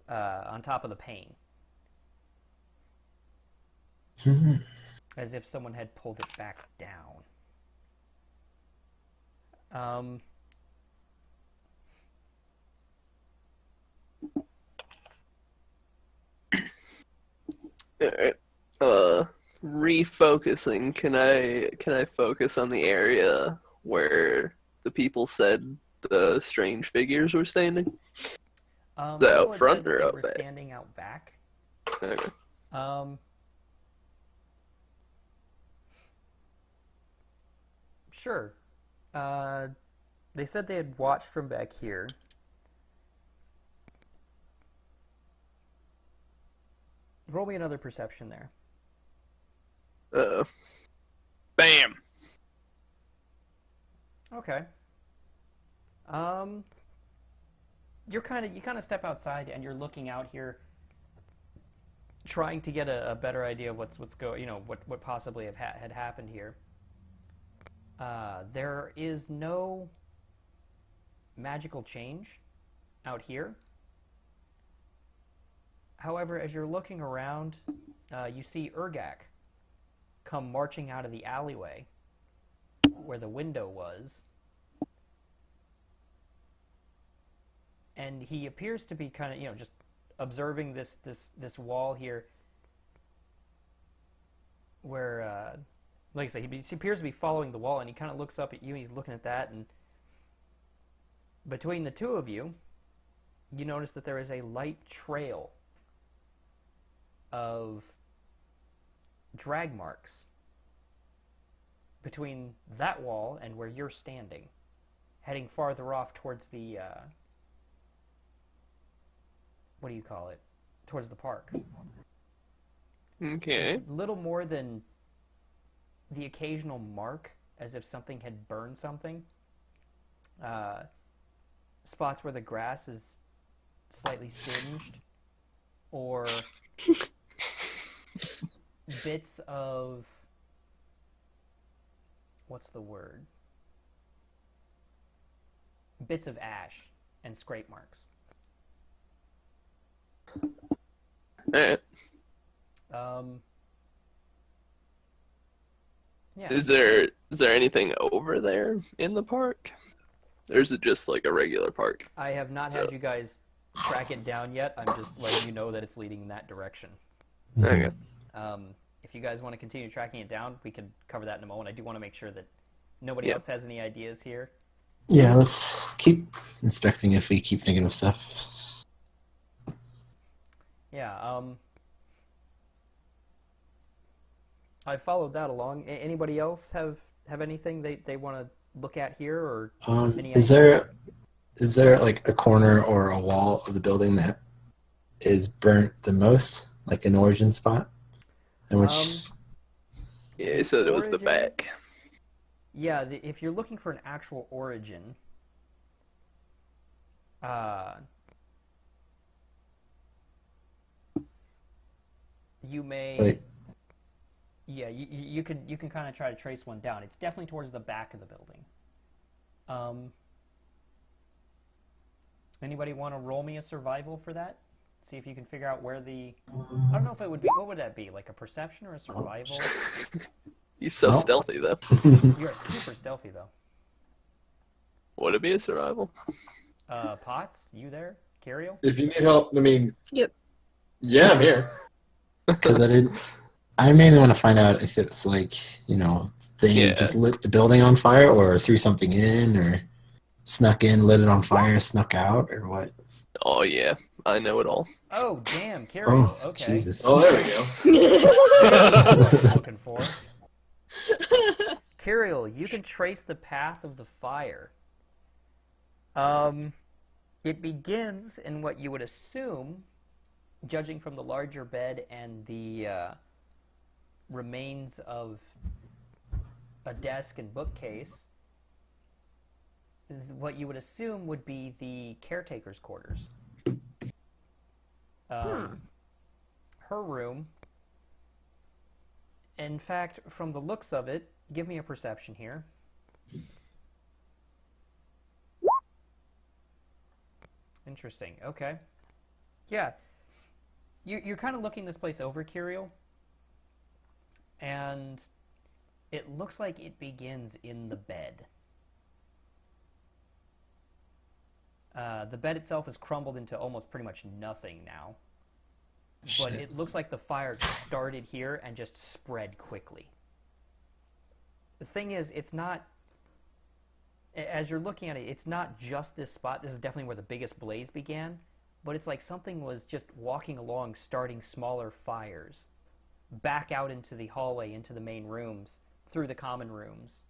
of the pane, as if someone had pulled it back down. Alright. Refocusing. Can I focus on the area where the people said the strange figures were standing? Is that out front or out back? Standing out back. Okay. Sure. They said they had watched from back here. Roll me another perception there. Bam. Okay. You kind of step outside and you're looking out here, trying to get a better idea of what possibly had happened here. There is no magical change out here. However, as you're looking around, you see Urgak come marching out of the alleyway where the window was. And he appears to be kind of, you know, just observing this wall here where, like I say, he appears to be following the wall, and he kind of looks up at you, and he's looking at that, and between the two of you, you notice that there is a light trail of drag marks between that wall and where you're standing, heading farther off towards the, what do you call it? Towards the park. Okay. It's little more than the occasional mark, as if something had burned something. Spots where the grass is slightly singed, or bits of, what's the word? Bits of ash and scrape marks. Yeah. Is there anything over there in the park? Or is it just like a regular park? I have not had you guys track it down yet. I'm just letting you know that it's leading in that direction. Okay. If you guys want to continue tracking it down, we can cover that in a moment. I do want to make sure that nobody else has any ideas here. Yeah, let's keep inspecting if we keep thinking of stuff. Yeah, I followed that along. Anybody else have anything they want to look at here, or any is there like a corner or a wall of the building that is burnt the most, like an origin spot? In which Yeah, he said it was the back. Yeah, if you're looking for an actual origin, you may, yeah, you can kind of try to trace one down. It's definitely towards the back of the building. Anybody want to roll me a survival for that? See if you can figure out where the... I don't know if it would be... What would that be? Like a perception or a survival? He's so stealthy, though. You're super stealthy, though. Would it be a survival? Potts, you there? Curiel? If you need help, I mean... Yep. Yeah, I'm here. Because I mainly want to find out if it's like, they just lit the building on fire or threw something in or snuck in, lit it on fire, snuck out, or what? Oh, yeah. I know it all. Oh, damn, Curiel. Oh, okay. Jesus. Oh, there we go. That's what I'm looking for. Curiel, you can trace the path of the fire. It begins in what you would assume, judging from the larger bed and the remains of a desk and bookcase, what you would assume would be the caretaker's quarters. Her room. In fact, from the looks of it, give me a perception here. Interesting. Okay. Yeah. You're kind of looking this place over, Curiel, and it looks like it begins in the bed. The bed itself is crumbled into almost pretty much nothing now. But it looks like the fire started here and just spread quickly. The thing is, it's not... As you're looking at it, it's not just this spot. This is definitely where the biggest blaze began. But it's like something was just walking along, starting smaller fires. Back out into the hallway, into the main rooms, through the common rooms.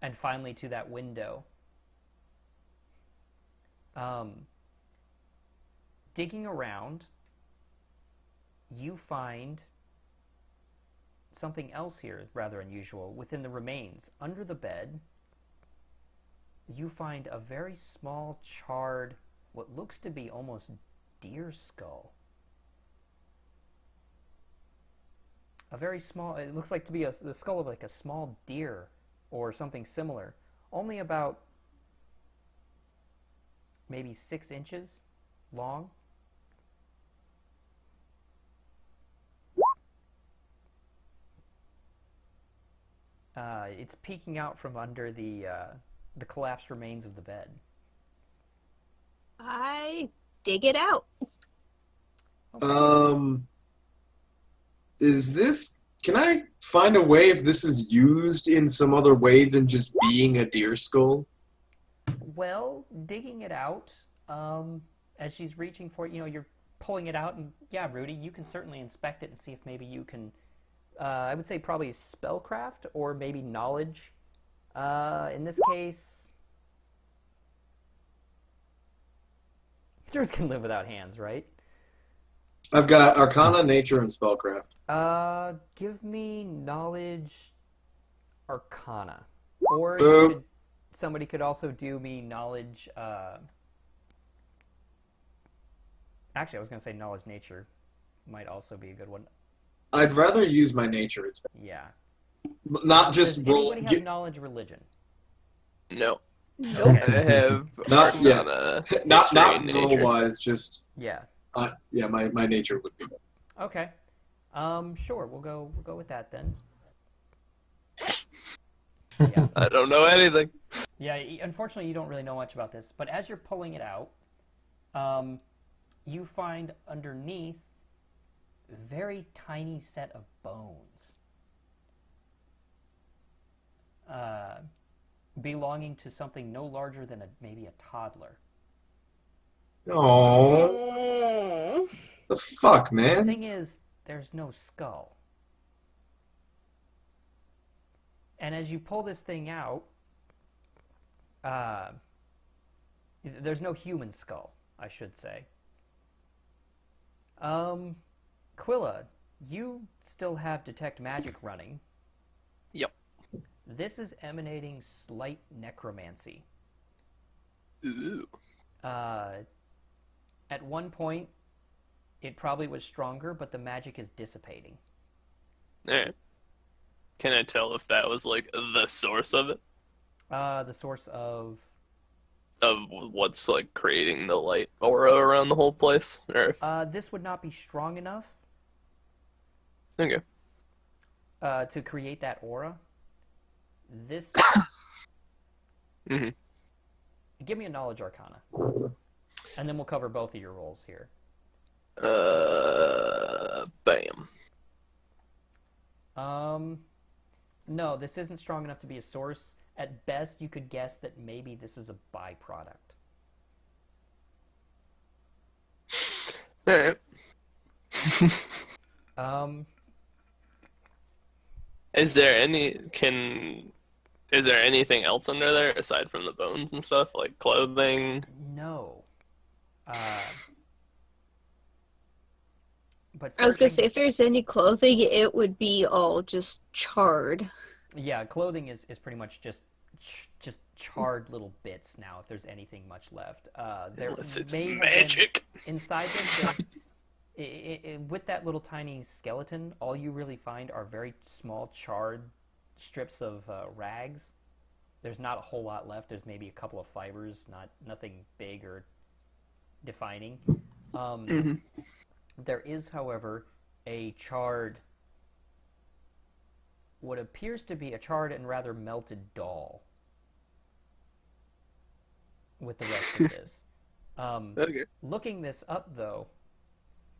And finally to that window. Digging around, you find something else here rather unusual. Within the remains, under the bed, you find a very small, charred, what looks to be almost deer skull. A very small, it looks like to be the skull of like a small deer or something similar. Only about maybe 6 inches long. It's peeking out from under the collapsed remains of the bed. I dig it out. Okay. Is this... Can I find a way if this is used in some other way than just being a deer skull? Well, digging it out, as she's reaching for it, you're pulling it out, and yeah, Rudy, you can certainly inspect it and see if maybe you can, I would say probably spellcraft or maybe knowledge. In this case, Druids can live without hands, right? I've got Arcana, Nature, and Spellcraft. Give me knowledge, Arcana, or somebody could also do me knowledge. Actually, I was going to say knowledge, nature, might also be a good one. I'd rather use my Nature. Yeah. Not just Does roll. anybody have knowledge, religion? No. Okay. I have Not yet. Arcana, Not history, and roll nature. wise. Just Yeah. yeah. My Nature would be better. Okay. Sure. We'll go with that then. Yeah. I don't know anything. Yeah, unfortunately, you don't really know much about this. But as you're pulling it out, you find underneath a very tiny set of bones. Belonging to something no larger than maybe a toddler. Oh, the fuck, The man! thing is, there's no skull. And as you pull this thing out, there's no human skull, I should say. Quilla, you still have Detect Magic running. Yep. This is emanating slight necromancy. Ooh. At one point, it probably was stronger, but the magic is dissipating. Alright. Can I tell if that was like the source of it? The source of... Of what's like creating the light aura around the whole place? Or if... this would not be strong enough Okay. to create that aura. This... Mm-hmm. Give me a Knowledge Arcana. And then we'll cover both of your rolls here. Bam. No, this isn't strong enough to be a source. At best, you could guess that maybe this is a byproduct. Alright. Is there anything else under there aside from the bones and stuff, like clothing? No. But I was gonna say, searching- if there's any clothing, it would be all just charred. Yeah, clothing is pretty much just charred little bits now, if there's anything much left. There Unless it's may have magic. been, inside this, with that little tiny skeleton, all you really find are very small charred strips of rags. There's not a whole lot left. There's maybe a couple of fibers, nothing big or defining. There is, however, a charred, what appears to be a charred and rather melted doll with the rest of this. Okay. Looking this up, though,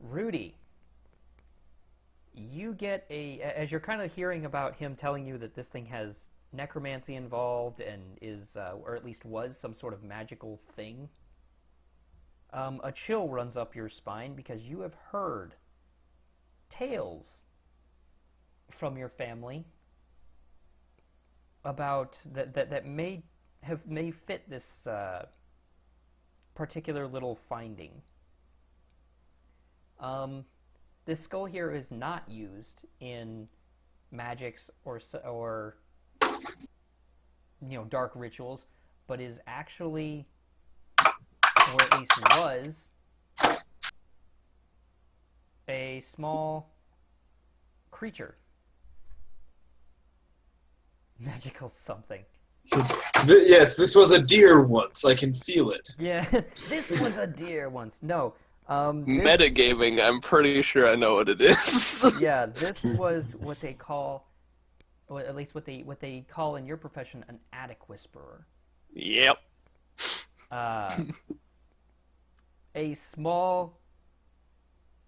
Rudy, you get as you're kind of hearing about him telling you that this thing has necromancy involved and is, or at least was, some sort of magical thing, a chill runs up your spine because you have heard tales from your family about that may fit this particular little finding. This skull here is not used in magics or dark rituals, but is actually, or at least was, a small creature. Magical something. So, yes, this was a deer once. I can feel it. Yeah, this was a deer once. No. Metagaming, I'm pretty sure I know what it is. Yeah, this was what they call, or at least what they call in your profession, an attic whisperer. Yep. A small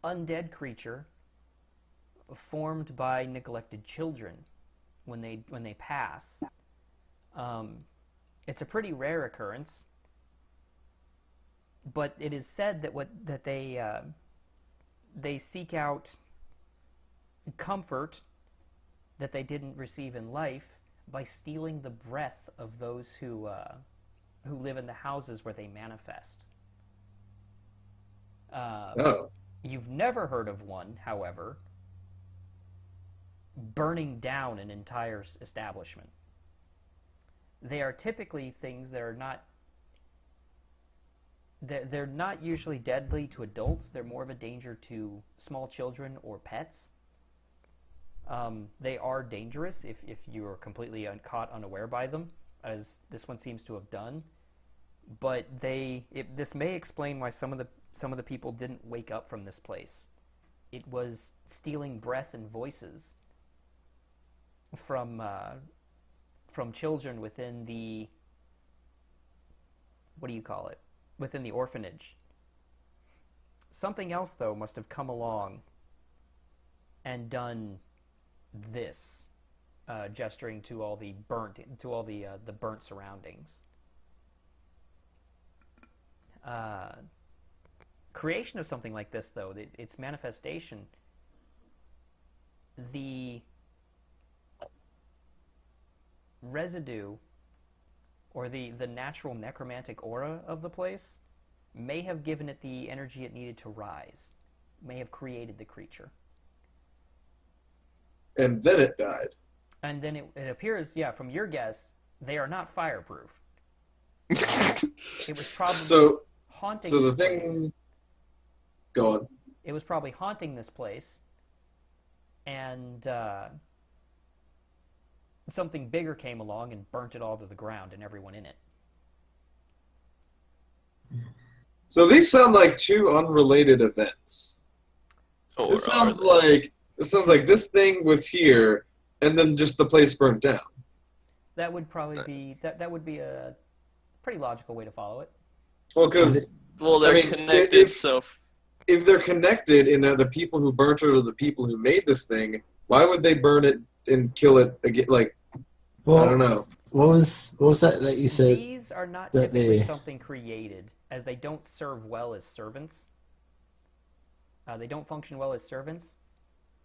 undead creature formed by neglected children when they pass. It's a pretty rare occurrence, but it is said that they seek out comfort that they didn't receive in life by stealing the breath of those who live in the houses where they manifest. You've never heard of one, however, burning down an entire establishment. They are typically things that are not... They're not usually deadly to adults. They're more of a danger to small children or pets. They are dangerous if you are completely caught unaware by them, as this one seems to have done. But this may explain why some of the people didn't wake up from this place. It was stealing breath and voices from from children within the, what do you call it? Within the orphanage. Something else, though, must have come along and done this, gesturing to all the burnt surroundings. Creation of something like this, though, its manifestation, the residue or the natural necromantic aura of the place may have given it the energy it needed to rise, may have created the creature. And then it died. And then it appears, yeah, from your guess, they are not fireproof. It was probably haunting So the this thing... place. Go on. It was probably haunting this place, and something bigger came along and burnt it all to the ground and everyone in it. So these sound like two unrelated events. Or This sounds are they? like this thing was here, and then just the place burnt down. That would probably be that would be a pretty logical way to follow it. Well, because Well, they're I mean, connected, so if they're connected in that the people who burnt it are the people who made this thing, why would they burn it and kill it again? Like, Well, I don't know. What was that you said? These are not that typically they- something created, as they don't serve well as servants. They don't function well as servants.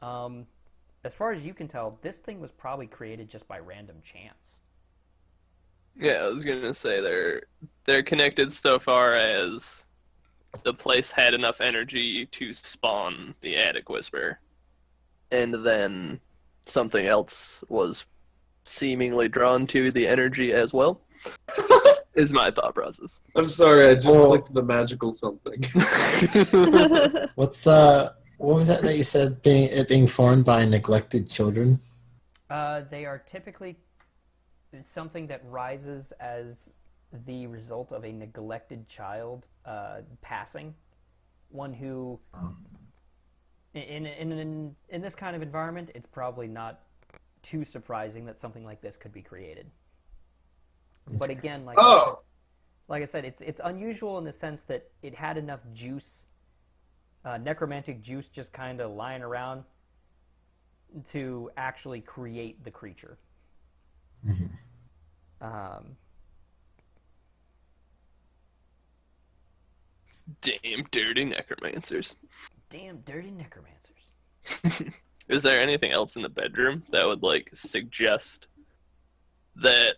As far as you can tell, this thing was probably created just by random chance. yeah, I was gonna say they're connected so far as the place had enough energy to spawn the Attic Whisper, and then something else was seemingly drawn to the energy as well. Is my thought process. I'm sorry, I just Well- clicked the magical something. What was that you said? Being formed by neglected children. They are typically something that rises as the result of a neglected child passing. One who, in this kind of environment, it's probably not too surprising that something like this could be created. But again, like I said, it's unusual in the sense that it had enough juice, necromantic juice, just kind of lying around to actually create the creature. Damn dirty necromancers. Damn dirty necromancers. Is there anything else in the bedroom that would like suggest that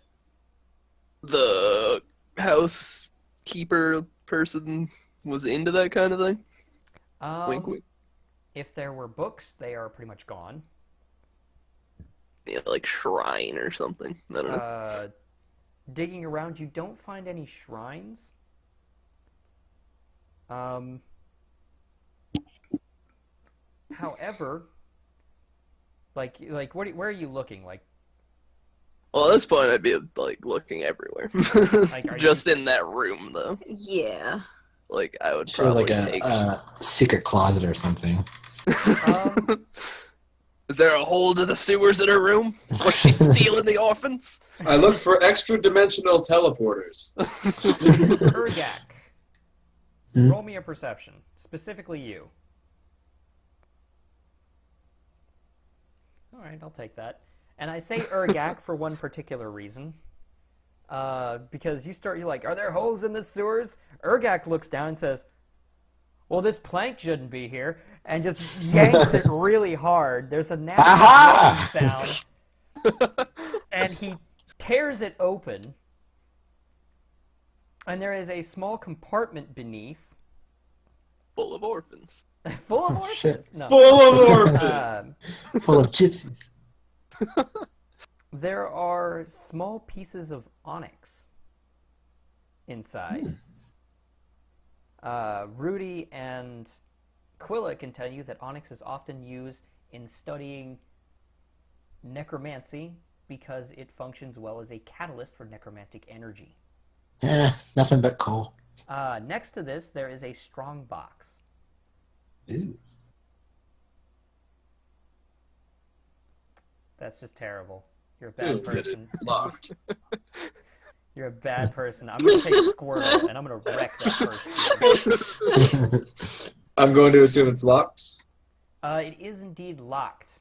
the housekeeper person was into that kind of thing? Wink, wink. If there were books, they are pretty much gone. Yeah, like shrine or something. I don't know. Digging around, you don't find any shrines. However, like where are you looking? Like, Well, at this point, I'd be like looking everywhere. Like, are Just you- in that room, though. Yeah. Like, I would Sure, probably like take. a secret closet or something. Is there a hole to the sewers in her room? Was she stealing the orphans? I look for extra-dimensional teleporters. Urgak. Hmm? Roll me a perception, specifically you. All right, I'll take that. And I say Urgak for one particular reason. Because you're like, are there holes in the sewers? Urgak looks down and says, well, this plank shouldn't be here, and just yanks it really hard. There's a nasty Aha! sound, and he tears it open, and there is a small compartment beneath, Full of orphans. full of Oh, orphans. shit. No. Full of orphans! Full of gypsies. There are small pieces of onyx inside. Rudy and Quilla can tell you that onyx is often used in studying necromancy because it functions well as a catalyst for necromantic energy. Nothing but coal. Next to this, there is a strong box. Ooh. That's just terrible. You're a bad Assume that person. it's locked. You're a bad person. I'm gonna take Squirtle and I'm gonna wreck that first. I'm going to assume it's locked. It is indeed locked.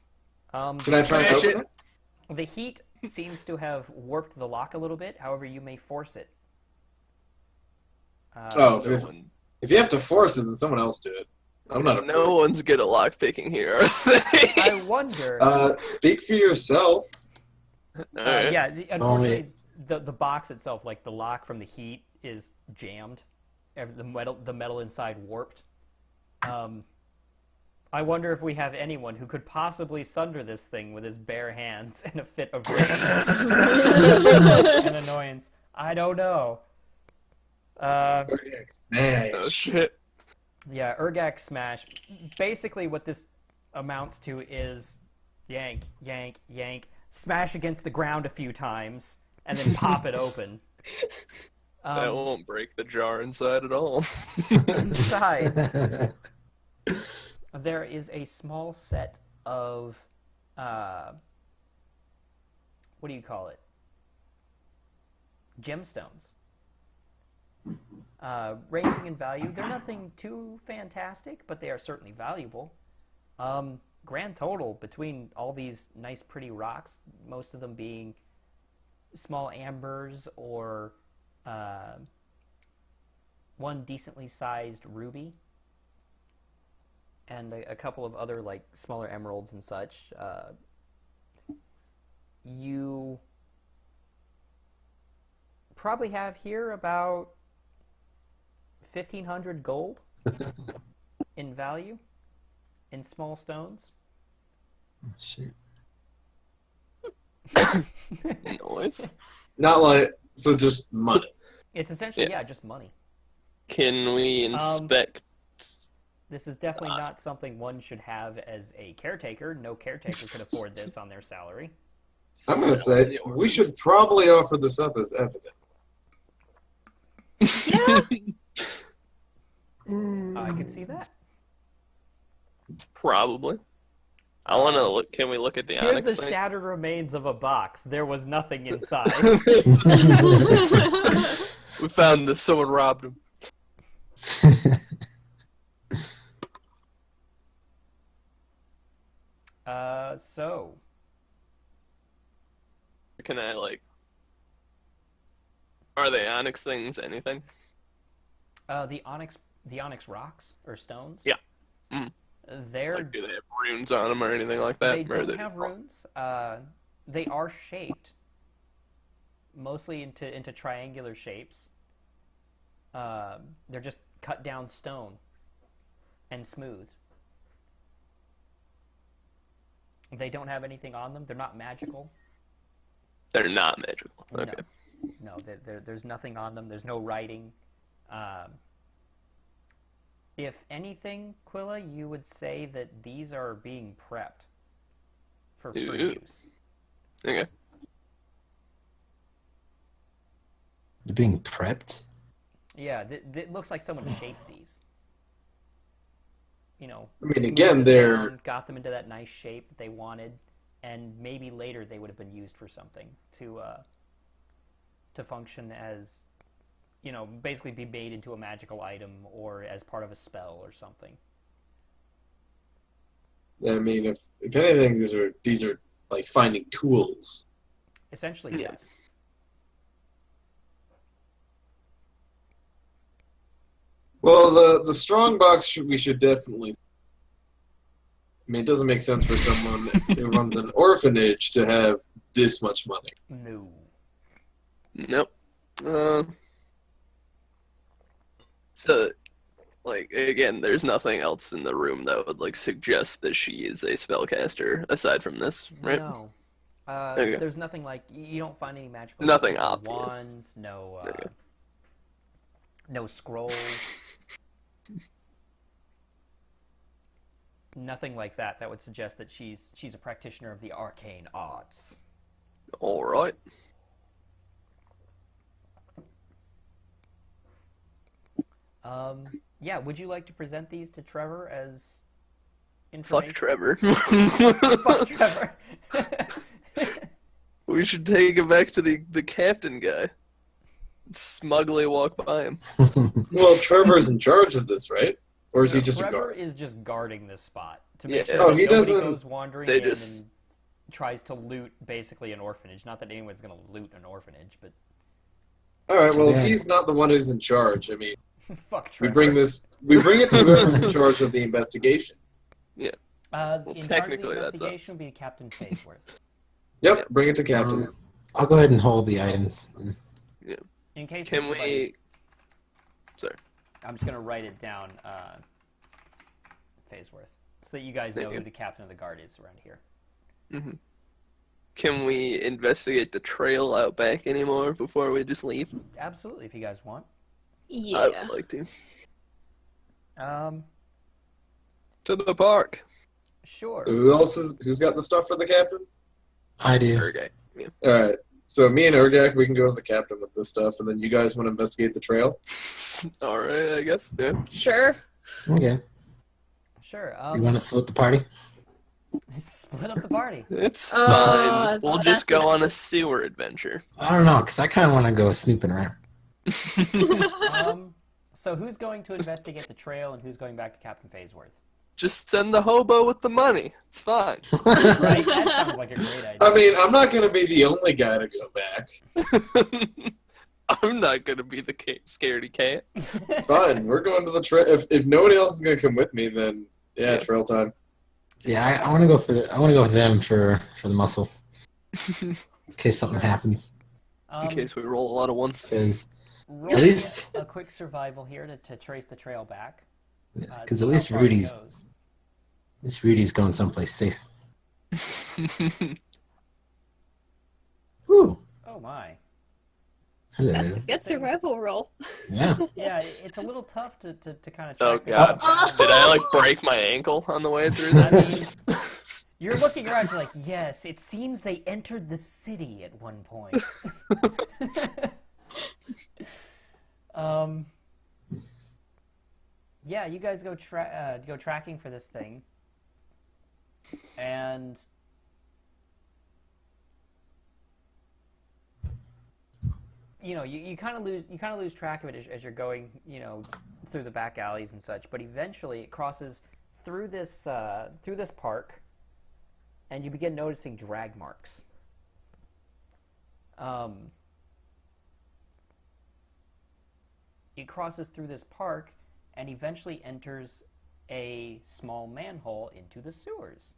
Can I try and Smash open it. it? The heat seems to have warped the lock a little bit. However, you may force it. Oh, No, if you have to force it, then someone else do it. I'm not a no one's good at lockpicking here, are they? I wonder. Speak for yourself. Alright. Yeah, unfortunately, the box itself, like the lock from the heat, is jammed. The metal inside warped. I wonder if we have anyone who could possibly sunder this thing with his bare hands in a fit of rage and annoyance. I don't know. Smash. Oh shit. Yeah, Urgak Smash. Basically, what this amounts to is yank, yank, yank, smash against the ground a few times, and then pop it open. That won't break the jar inside at all. Inside, there is a small set of, what do you call it? Gemstones. Ranging in value, they're nothing too fantastic, but they are certainly valuable. Grand total between all these nice, pretty rocks, most of them being small ambers or one decently sized ruby, and a couple of other like smaller emeralds and such. You probably have here about 1,500 gold in value in small stones. Oh, shit. Nice. Not like so, just money. It's essentially, Yeah. just money. Can we inspect? This is definitely not something one should have as a caretaker. No caretaker could afford this on their salary. I'm gonna say we should probably offer this up as evidence. Yeah. I can see that. Probably. I want to look. Can we look at the Here's onyx the thing? shattered remains of a box. There was nothing inside. We found this. Someone robbed him. So Can I like? Are they onyx things? Anything? the onyx rocks or stones. Yeah. Mm. They're Like, do they have runes on them or anything like that? they Or are don't have runes. They are shaped mostly into triangular shapes. They're just cut down stone and smooth. They don't have anything on them. They're not magical. They're not magical. Okay. No, there's nothing on them. There's no writing. If anything, Quilla, you would say that these are being prepped for Ooh. use. Okay. They're being prepped? Yeah, it looks like someone shaped these. You know, I mean, smoothed again, them they're down, got them into that nice shape that they wanted, and maybe later they would have been used for something to function as, you know, basically be made into a magical item or as part of a spell or something. I mean, if anything, these are like finding tools. Essentially, Yeah. yes. Well, the strong box we should definitely. I mean, it doesn't make sense for someone who runs an orphanage to have this much money. No. Nope. So, like, again, there's nothing else in the room that would, like, suggest that she is a spellcaster aside from this, right? No. Okay. There's nothing like you don't find any magical Nothing obvious. wands, no Okay. no scrolls. Nothing like that would suggest that she's a practitioner of the arcane arts. All right. Yeah, would you like to present these to Trevor as information? Fuck Trevor. Fuck Trevor. We should take it back to the captain guy. Smugly walk by him. Well, Trevor's in charge of this, right? Or is he just a Trevor guard? is just guarding this spot to make Yeah. sure Oh, that he nobody doesn't- goes wandering they in just- and tries to loot basically an orphanage. Not that anyone's going to loot an orphanage, but All right. Well, if Yeah. he's not the one who's in charge, I mean, fuck we Trevor. bring it to whoever's in charge of the investigation. In charge of technically, the that's investigation us. will be Captain Faithworth. Yep, Yeah. bring it to Captain. I'll go ahead and hold the items. In case Can everybody- we? Sorry. I'm just going to write it down, Faithworth, so that you guys know Thank you. who the captain of the guard is around here. Can we investigate the trail out back anymore before we just leave? Absolutely, if you guys want. I Yeah. would like to. Um, To the park. sure. So who's got the stuff for the captain? I do. Okay. Yeah. All right. So me and Urgak, we can go to the captain with this stuff, and then you guys want to investigate the trail. All right, I guess. Yeah. Sure. Okay. Sure. You want to split the party? Split up the party. It's Oh, fine. We'll that's just go an- on a sewer adventure. I don't know, because I kind of want to go snooping around. So who's going to investigate the trail and who's going back to Captain Faithworth? Just send the hobo with the money. It's fine. Right? That sounds like a great idea. I mean, I'm not going to be the only guy to go back. I'm not gonna be the scaredy cat. Fine, we're going to the trail. If nobody else is going to come with me, then yeah, trail time. Yeah, I want to go with them for the muscle, in case something happens. In case we roll a lot of ones. Because roll at least- a quick survival here to trace the trail back. at See least how far it Rudy's going someplace safe. Ooh, Oh my. hello. That's a good survival roll. Yeah. Yeah, it's a little tough to kind of Oh track this god. up. Did I like break my ankle on the way through I that? mean, you're looking around, you're like, yes, it seems they entered the city at one point. Yeah, you guys go tracking for this thing, and you kind of lose track of it as you're going through the back alleys and such. But eventually, it crosses through this park, and you begin noticing drag marks. It crosses through this park and eventually enters a small manhole into the sewers.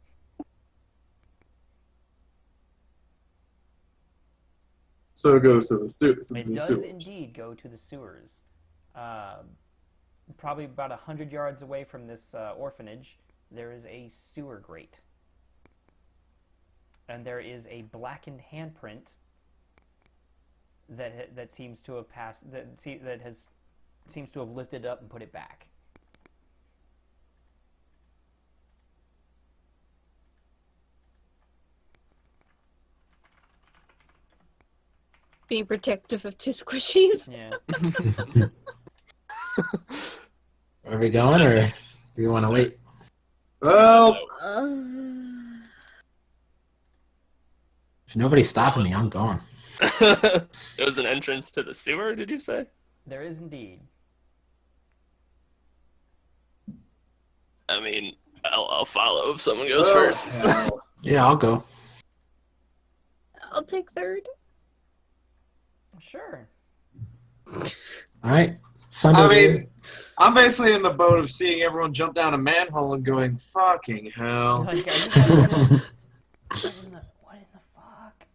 So it goes to the students. It does indeed go to the sewers. Probably about 100 yards away from this orphanage, there is a sewer grate. And there is a blackened handprint that seems to have passed, seems to have lifted it up and put it back. Being protective of two squishies. Yeah. Are we going, or do we want to wait? Well, If nobody's stopping me, I'm going. It was an entrance to the sewer, did you say? There is indeed. I mean, I'll follow if someone goes oh, first. hell. Yeah, I'll go. I'll take third. Sure. All right. Sunday. I mean, I'm basically in the boat of seeing everyone jump down a manhole and going, fucking hell. Like, are you guys just- what in the fuck?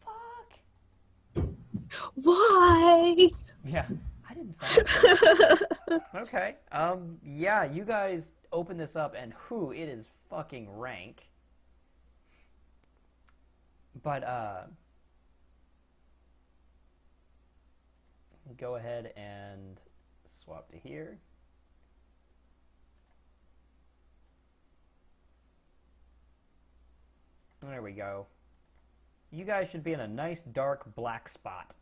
What in the fuck? Why? Yeah, I didn't say that. Okay. Yeah, you guys open this up, and whew, it is fucking rank. But, go ahead and swap to here. There we go. You guys should be in a nice dark black spot.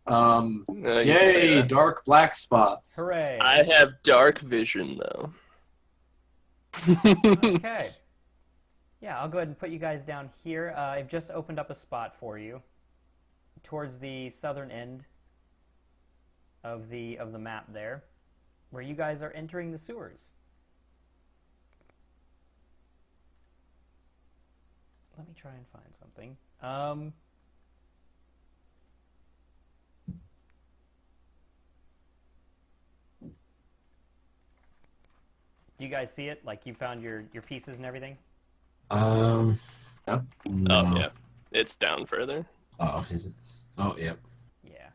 No, you can say Yay, that. dark black spots. Hooray! I have dark vision, though. Okay. Yeah, I'll go ahead and put you guys down here. I've just opened up a spot for you towards the southern end of the map there, where you guys are entering the sewers. Let me try and find something. Do you guys see it? Like, you found your pieces and everything? No. Oh, yeah. It's down further. Oh, is it? Oh, yep. Yeah.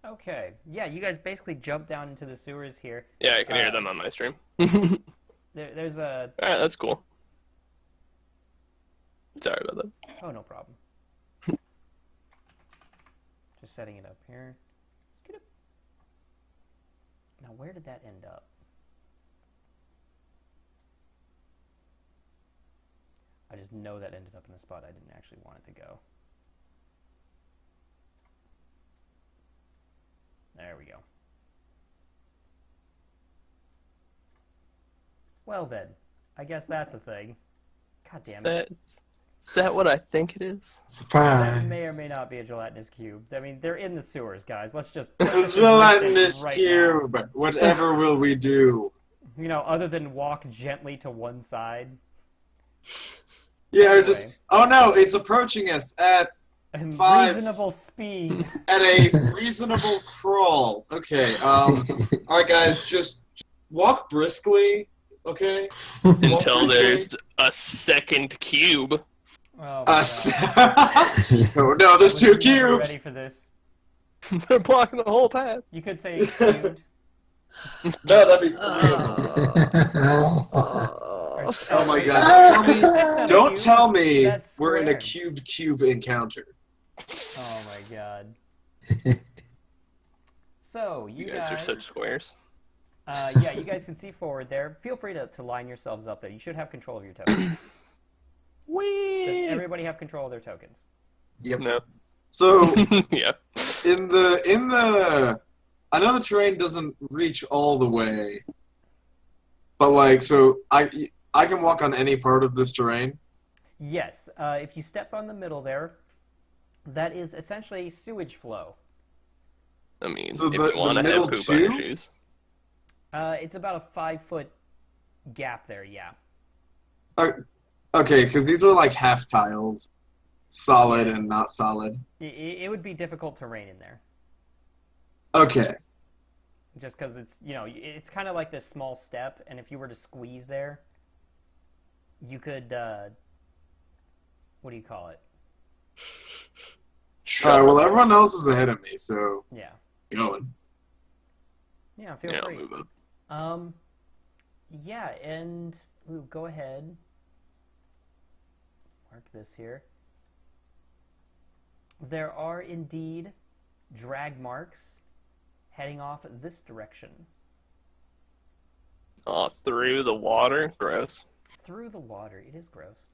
Okay. Yeah, you guys basically jump down into the sewers here. Yeah, I can hear them on my stream. There's a... Alright, that's cool. Sorry about that. Oh, no problem. Just setting it up here. Now, where did that end up? I just know that ended up in a spot I didn't actually want it to go. There we go. Well then, I guess that's a thing. God damn it. Is that what I think it is? That Surprise. may or may not be a gelatinous cube. I mean, they're in the sewers, guys. Let's just Gelatinous right cube. Whatever will we do? now. You know, other than walk gently to one side. Yeah, Anyway. just. Oh no, it's approaching us at And 5. reasonable speed. At a reasonable crawl. Okay. All right, guys, just walk briskly. Okay. Walk Until briskly. there's a second cube. Oh, my Oh no, there's Was 2 never ready cubes. for this. They're blocking the whole path. You could say cubed. No, that'd be 3 of them. Oh my god! Don't tell me That's we're in a square. cube encounter. Oh my god. So, You guys are such squares. Yeah, you guys can see forward there. Feel free to line yourselves up there. You should have control of your tokens. Does Whee! everybody have control of their tokens? Yep. No. So Yeah. in the, I know the terrain doesn't reach all the way, but like, so I can walk on any part of this terrain. Yes. If you step on the middle there, that is essentially sewage flow. I mean, So if the you want to middle have poop on your two? shoes. It's about a 5-foot gap there, yeah. Okay, because these are like half tiles, solid and not solid. It would be difficult terrain in there. Okay. Just because it's, you know, it's kind of like this small step, and if you were to squeeze there, you could, what do you call it? All right. Well, everyone else is ahead of me, so Yeah. going. Yeah, feel Yeah, I'll free. move up. Yeah, and ooh, go ahead. Mark this here. There are indeed drag marks heading off this direction. Oh, through the water? Gross. Through the water. It is gross.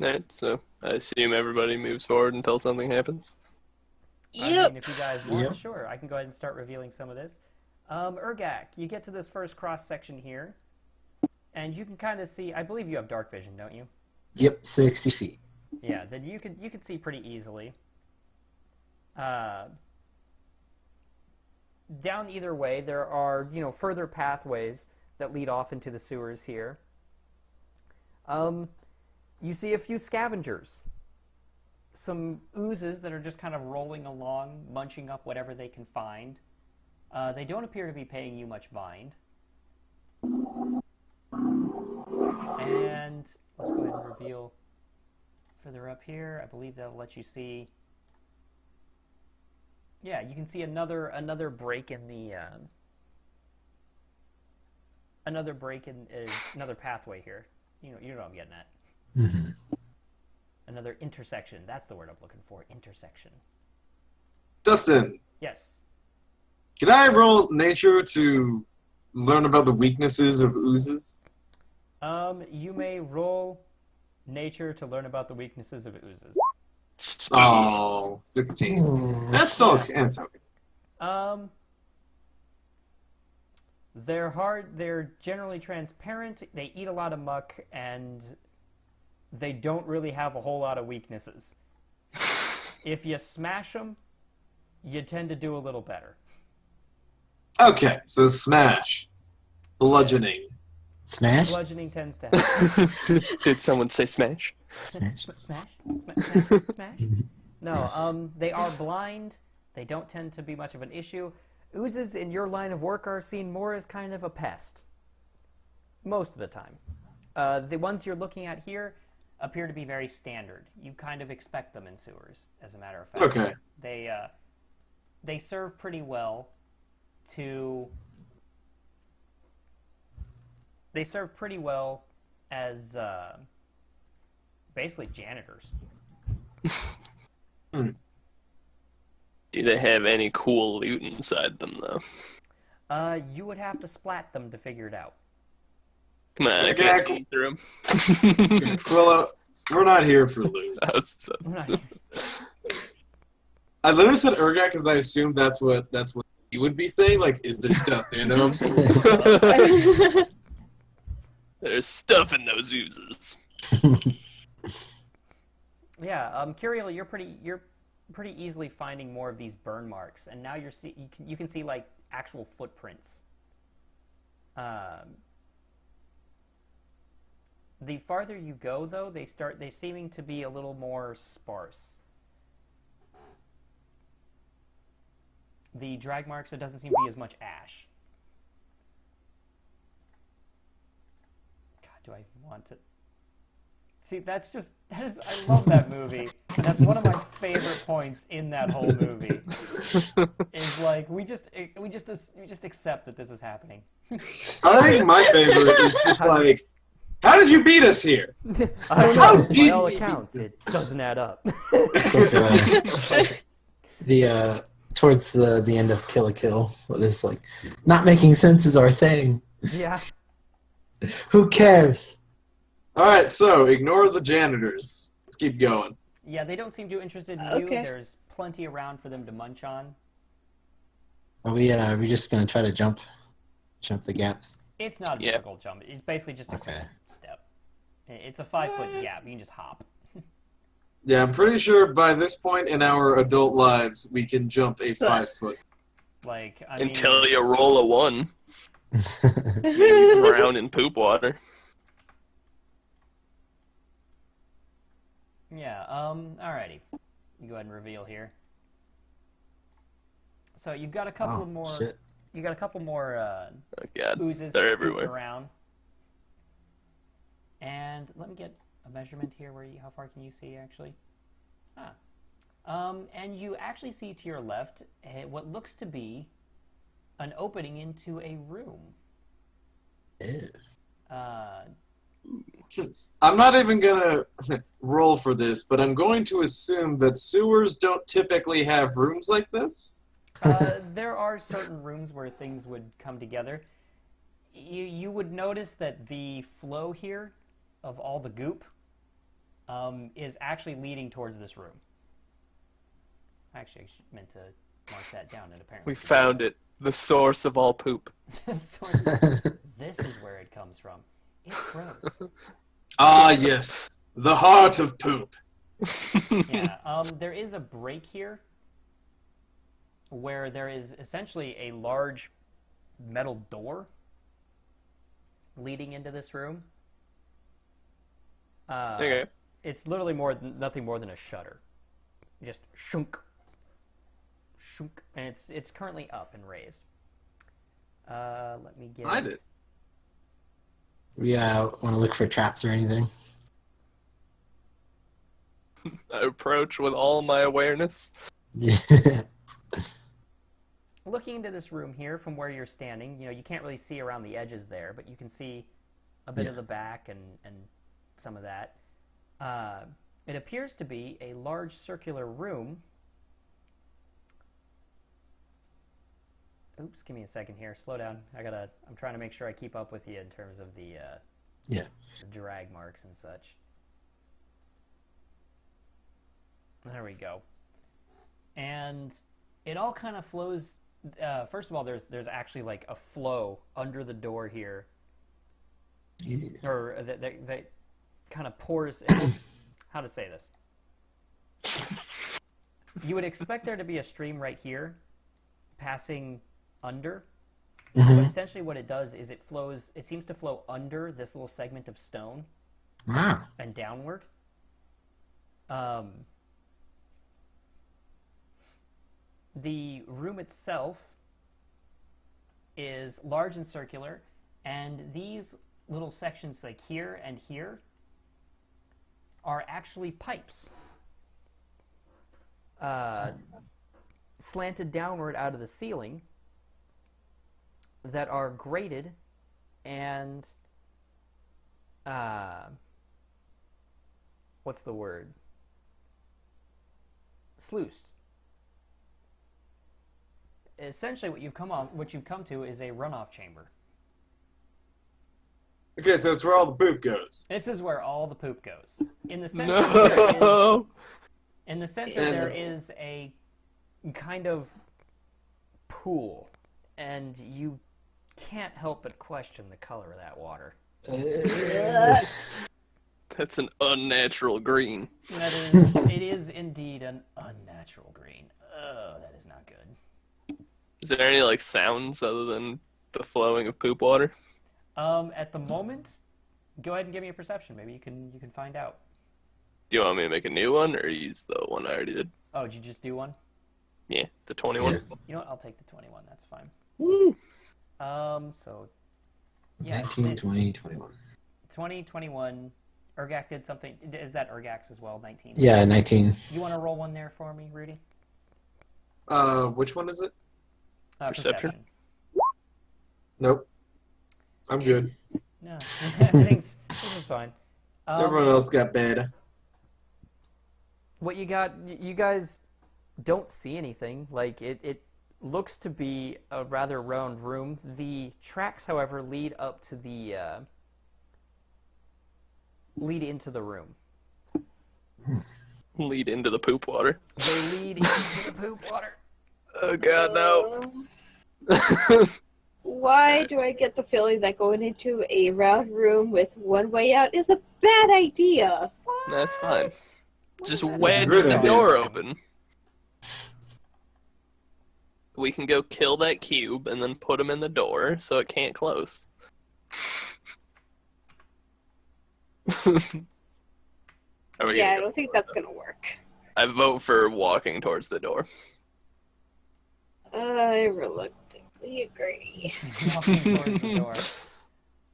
Alright, so I assume everybody moves forward until something happens. I Yep. mean, if you guys want, Yep. sure, I can go ahead and start revealing some of this. Urgak, you get to this first cross section here, and you can kind of see. I believe you have dark vision, don't you? Yep, 60 feet. Yeah, then you could see pretty easily. Down either way, there are further pathways that lead off into the sewers here. You see a few scavengers, some oozes that are just kind of rolling along, munching up whatever they can find. They don't appear to be paying you much mind. And let's go ahead and reveal further up here. I believe that'll let you see. Yeah, you can see another break in the another pathway here. You know what I'm getting at. Mm-hmm. Another intersection. That's the word I'm looking for. Intersection. Dustin, Yes. can I roll nature to learn about the weaknesses of oozes? You may roll nature to learn about the weaknesses of oozes. Oh, 16. That's still okay. That's okay. They're hard. They're generally transparent. They eat a lot of muck, and they don't really have a whole lot of weaknesses. If you smash them, you tend to do a little better. Okay, so smash. Bludgeoning. Smash? Bludgeoning tends to happen. Did someone say smash? Smash. Smash? No, they are blind. They don't tend to be much of an issue. Oozes in your line of work are seen more as kind of a pest. Most of the time. The ones you're looking at here appear to be very standard. You kind of expect them in sewers, as a matter of fact. Okay. They serve pretty well to... They serve pretty well as basically janitors. Do they have any cool loot inside them, though? You would have to splat them to figure it out. Come on, I Okay, can't cool. see through them. Well, we're not here for loot. Right. I literally said Urgot because I assumed that's what you would be saying. Like, is there stuff in them? There's stuff in those oozes. Yeah, Curiel, you're pretty easily finding more of these burn marks, and now you can see like actual footprints. The farther you go, though, they seeming to be a little more sparse. The drag marks, there doesn't seem to be as much ash. God, do I want to... See, I love that movie. And that's one of my favorite points in that whole movie. Is like, we just accept that this is happening. I think my favorite is just like, how did you beat us here? I don't How know. did By all you- accounts, it doesn't add up. It's towards the end of Kill la Kill, where there's like, not making sense is our thing. Yeah. Who cares? Alright, so ignore the janitors. Let's keep going. Yeah, they don't seem too interested in you. Okay. There's plenty around for them to munch on. Are we just gonna try to jump the gaps? It's not a Yeah. difficult jump. It's basically just a quick Okay. step. It's a 5-foot gap. You can just hop. Yeah, I'm pretty sure by this point in our adult lives, we can jump a 5-foot. Like, I Until mean, you roll a 1. You drown in poop water. yeah. Alrighty. You go ahead and reveal here. So you've got a couple of more. Shit. You got a couple more Oh god, oozes they're scooting everywhere. around. And let me get a measurement here. How far can you see actually? And you actually see to your left what looks to be an opening into a room. Ew. I'm not even gonna roll for this, but I'm going to assume that sewers don't typically have rooms like this. There are certain rooms where things would come together. You would notice that the flow here of all the goop is actually leading towards this room. Actually, I meant to mark that down, and apparently We found it. The source of all poop. This is where it comes from. It's gross. Ah, yes, the heart of poop. Yeah. There is a break here where there is essentially a large metal door leading into this room. Okay. It's literally nothing more than a shutter. Just shunk, shunk, and it's currently up and raised. Let me get. Find it. We want to look for traps or anything. I approach with all my awareness. Yeah. Looking into this room here from where you're standing, you can't really see around the edges there, but you can see a bit of the back and some of that. It appears to be a large circular room. Oops, give me a second here. Slow down. I'm trying to make sure I keep up with you in terms of the Yeah. the drag marks and such. There we go. And it all kind of flows first of all, there's actually like a flow under the door here, Yeah. or that kind of pours. How to say this? You would expect there to be a stream right here, passing under. Mhm. But essentially, what it does is it flows. It seems to flow under this little segment of stone Wow. and downward. The room itself is large and circular, and these little sections, like here and here, are actually pipes slanted downward out of the ceiling that are grated and what's the word? Sluiced. Essentially, what you've come to is a runoff chamber. Okay, so it's where all the poop goes. This is where all the poop goes. In the center, there is a kind of pool, and you can't help but question the color of that water. That's an unnatural green. It is indeed an unnatural green. Oh, that is not good. Is there any like sounds other than the flowing of poop water? At the moment, go ahead and give me a perception. Maybe you can find out. Do you want me to make a new one or use the one I already did? Oh, did you just do one? Yeah, the 21. Yeah. You know what? I'll take the 21. That's fine. Woo! So yeah, 19, it's 20, 21. 20, 21. Urgak did something. Is that Urgak's as well? 19. Yeah, 19. You want to roll one there for me, Rudy? Which one is it? Perception. Nope. I'm good. No, everything's this is fine. Everyone else got bad. What you got? You guys don't see anything. Like it looks to be a rather round room. The tracks, however, lead up to the lead into the room. Lead into the poop water. They lead into the poop water. Oh god, no. Why do I get the feeling that going into a round room with one way out is a bad idea? That's fine. Just What? wedge Good the idea. door open. We can go kill that cube and then put him in the door so it can't close. Are we Yeah, I gonna go don't think for that's it? gonna work. I vote for walking towards the door. I reluctantly agree. Walking towards the door.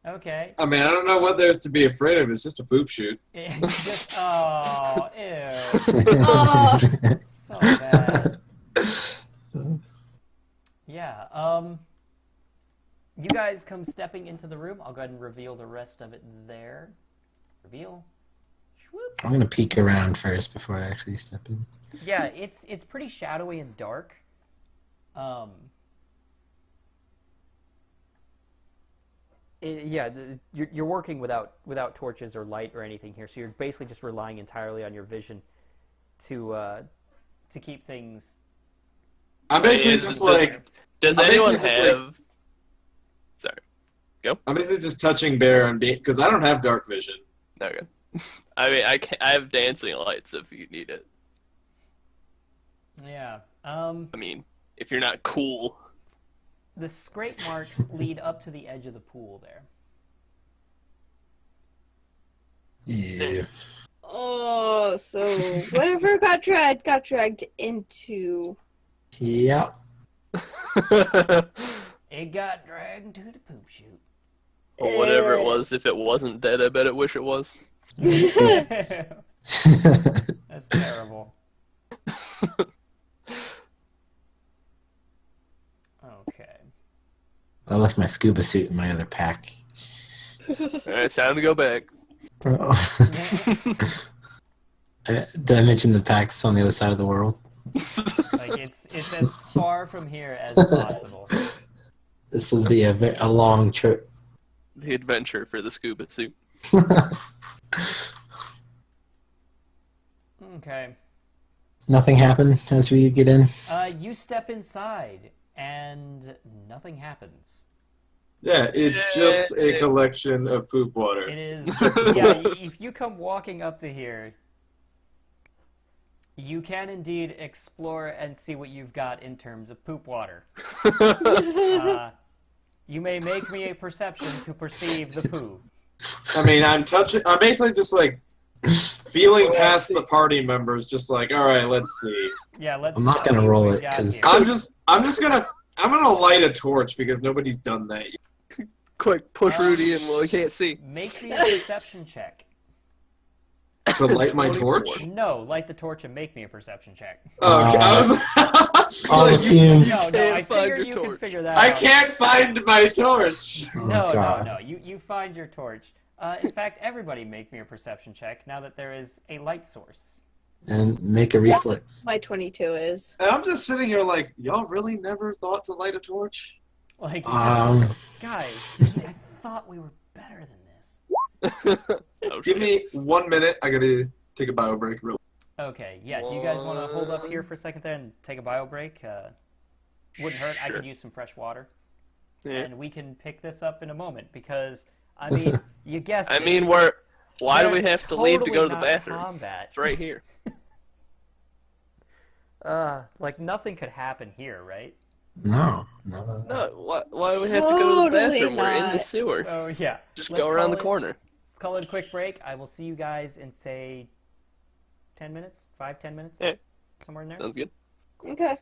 Okay. I mean, I don't know what there's to be afraid of. It's just a poop shoot. It's just oh ew, Oh, so bad. Yeah. You guys come stepping into the room. I'll go ahead and reveal the rest of it there. Reveal. Swoop. I'm gonna peek around first before I actually step in. Yeah, it's pretty shadowy and dark. You're working without torches or light or anything here, so you're basically just relying entirely on your vision to keep things. I'm basically Is- just does- like Does I'm anyone basically just, have... Sorry. I'm basically just touching Bear and because I don't have dark vision. Okay. I mean, I have dancing lights if you need it. Yeah. I mean, if you're not cool. The scrape marks lead up to the edge of the pool there. Yeah. oh, so whatever got dragged into. Yep. It got dragged to the poop chute. Or whatever it was. If it wasn't dead, I bet it wish it was. That's terrible. Okay. I left my scuba suit in my other pack. Alright, time to go back. Oh. Did I mention the pack's on the other side of the world? Like it's as far from here as possible. This will be a long trip. The adventure for the scuba suit. Okay. Nothing happened as we get in. You step inside, and nothing happens. Yeah, it's just a collection of poop water. It is, yeah, if you come walking up to here, you can indeed explore and see what you've got in terms of poop water. You may make me a perception to perceive the poo. I mean, I'm basically just like feeling past the party members, just like, all right, let's see. Yeah, let's. I'm not gonna see roll what we it, got 'cause- here. I'm gonna light a torch because nobody's done that yet. Quick, push Rudy and well, he can't see. Make me a perception check. To light my 24. torch? No, light the torch and make me a perception check. Oh, okay. I was all the fumes. No, I Can't find figure your you can torch. figure that I out. can't find my torch. Oh, No, God. no. You find your torch. In fact, everybody make me a perception check now that there is a light source. And make a reflex. My 22 is. And I'm just sitting here like, y'all really never thought to light a torch? Like, guys, I thought we were better than this. Oh, Give shit. me 1 minute. I gotta take a bio break. Okay, yeah. Do you guys want to hold up here for a second there and take a bio break? Wouldn't hurt. I Sure. could use some fresh water, Yeah. and we can pick this up in a moment because I mean, you guessed I it. mean, why do we There's have to leave to go to the totally not bathroom? combat. It's right here. Like nothing could happen here, right? No. No, why do we have to go to the Totally bathroom? We're in the not. sewer. So yeah, Just let's go around call the it- corner. Let's call it a quick break. I will see you guys in say 10 minutes, 5-10 minutes, Yeah. somewhere in there. Sounds good. Okay.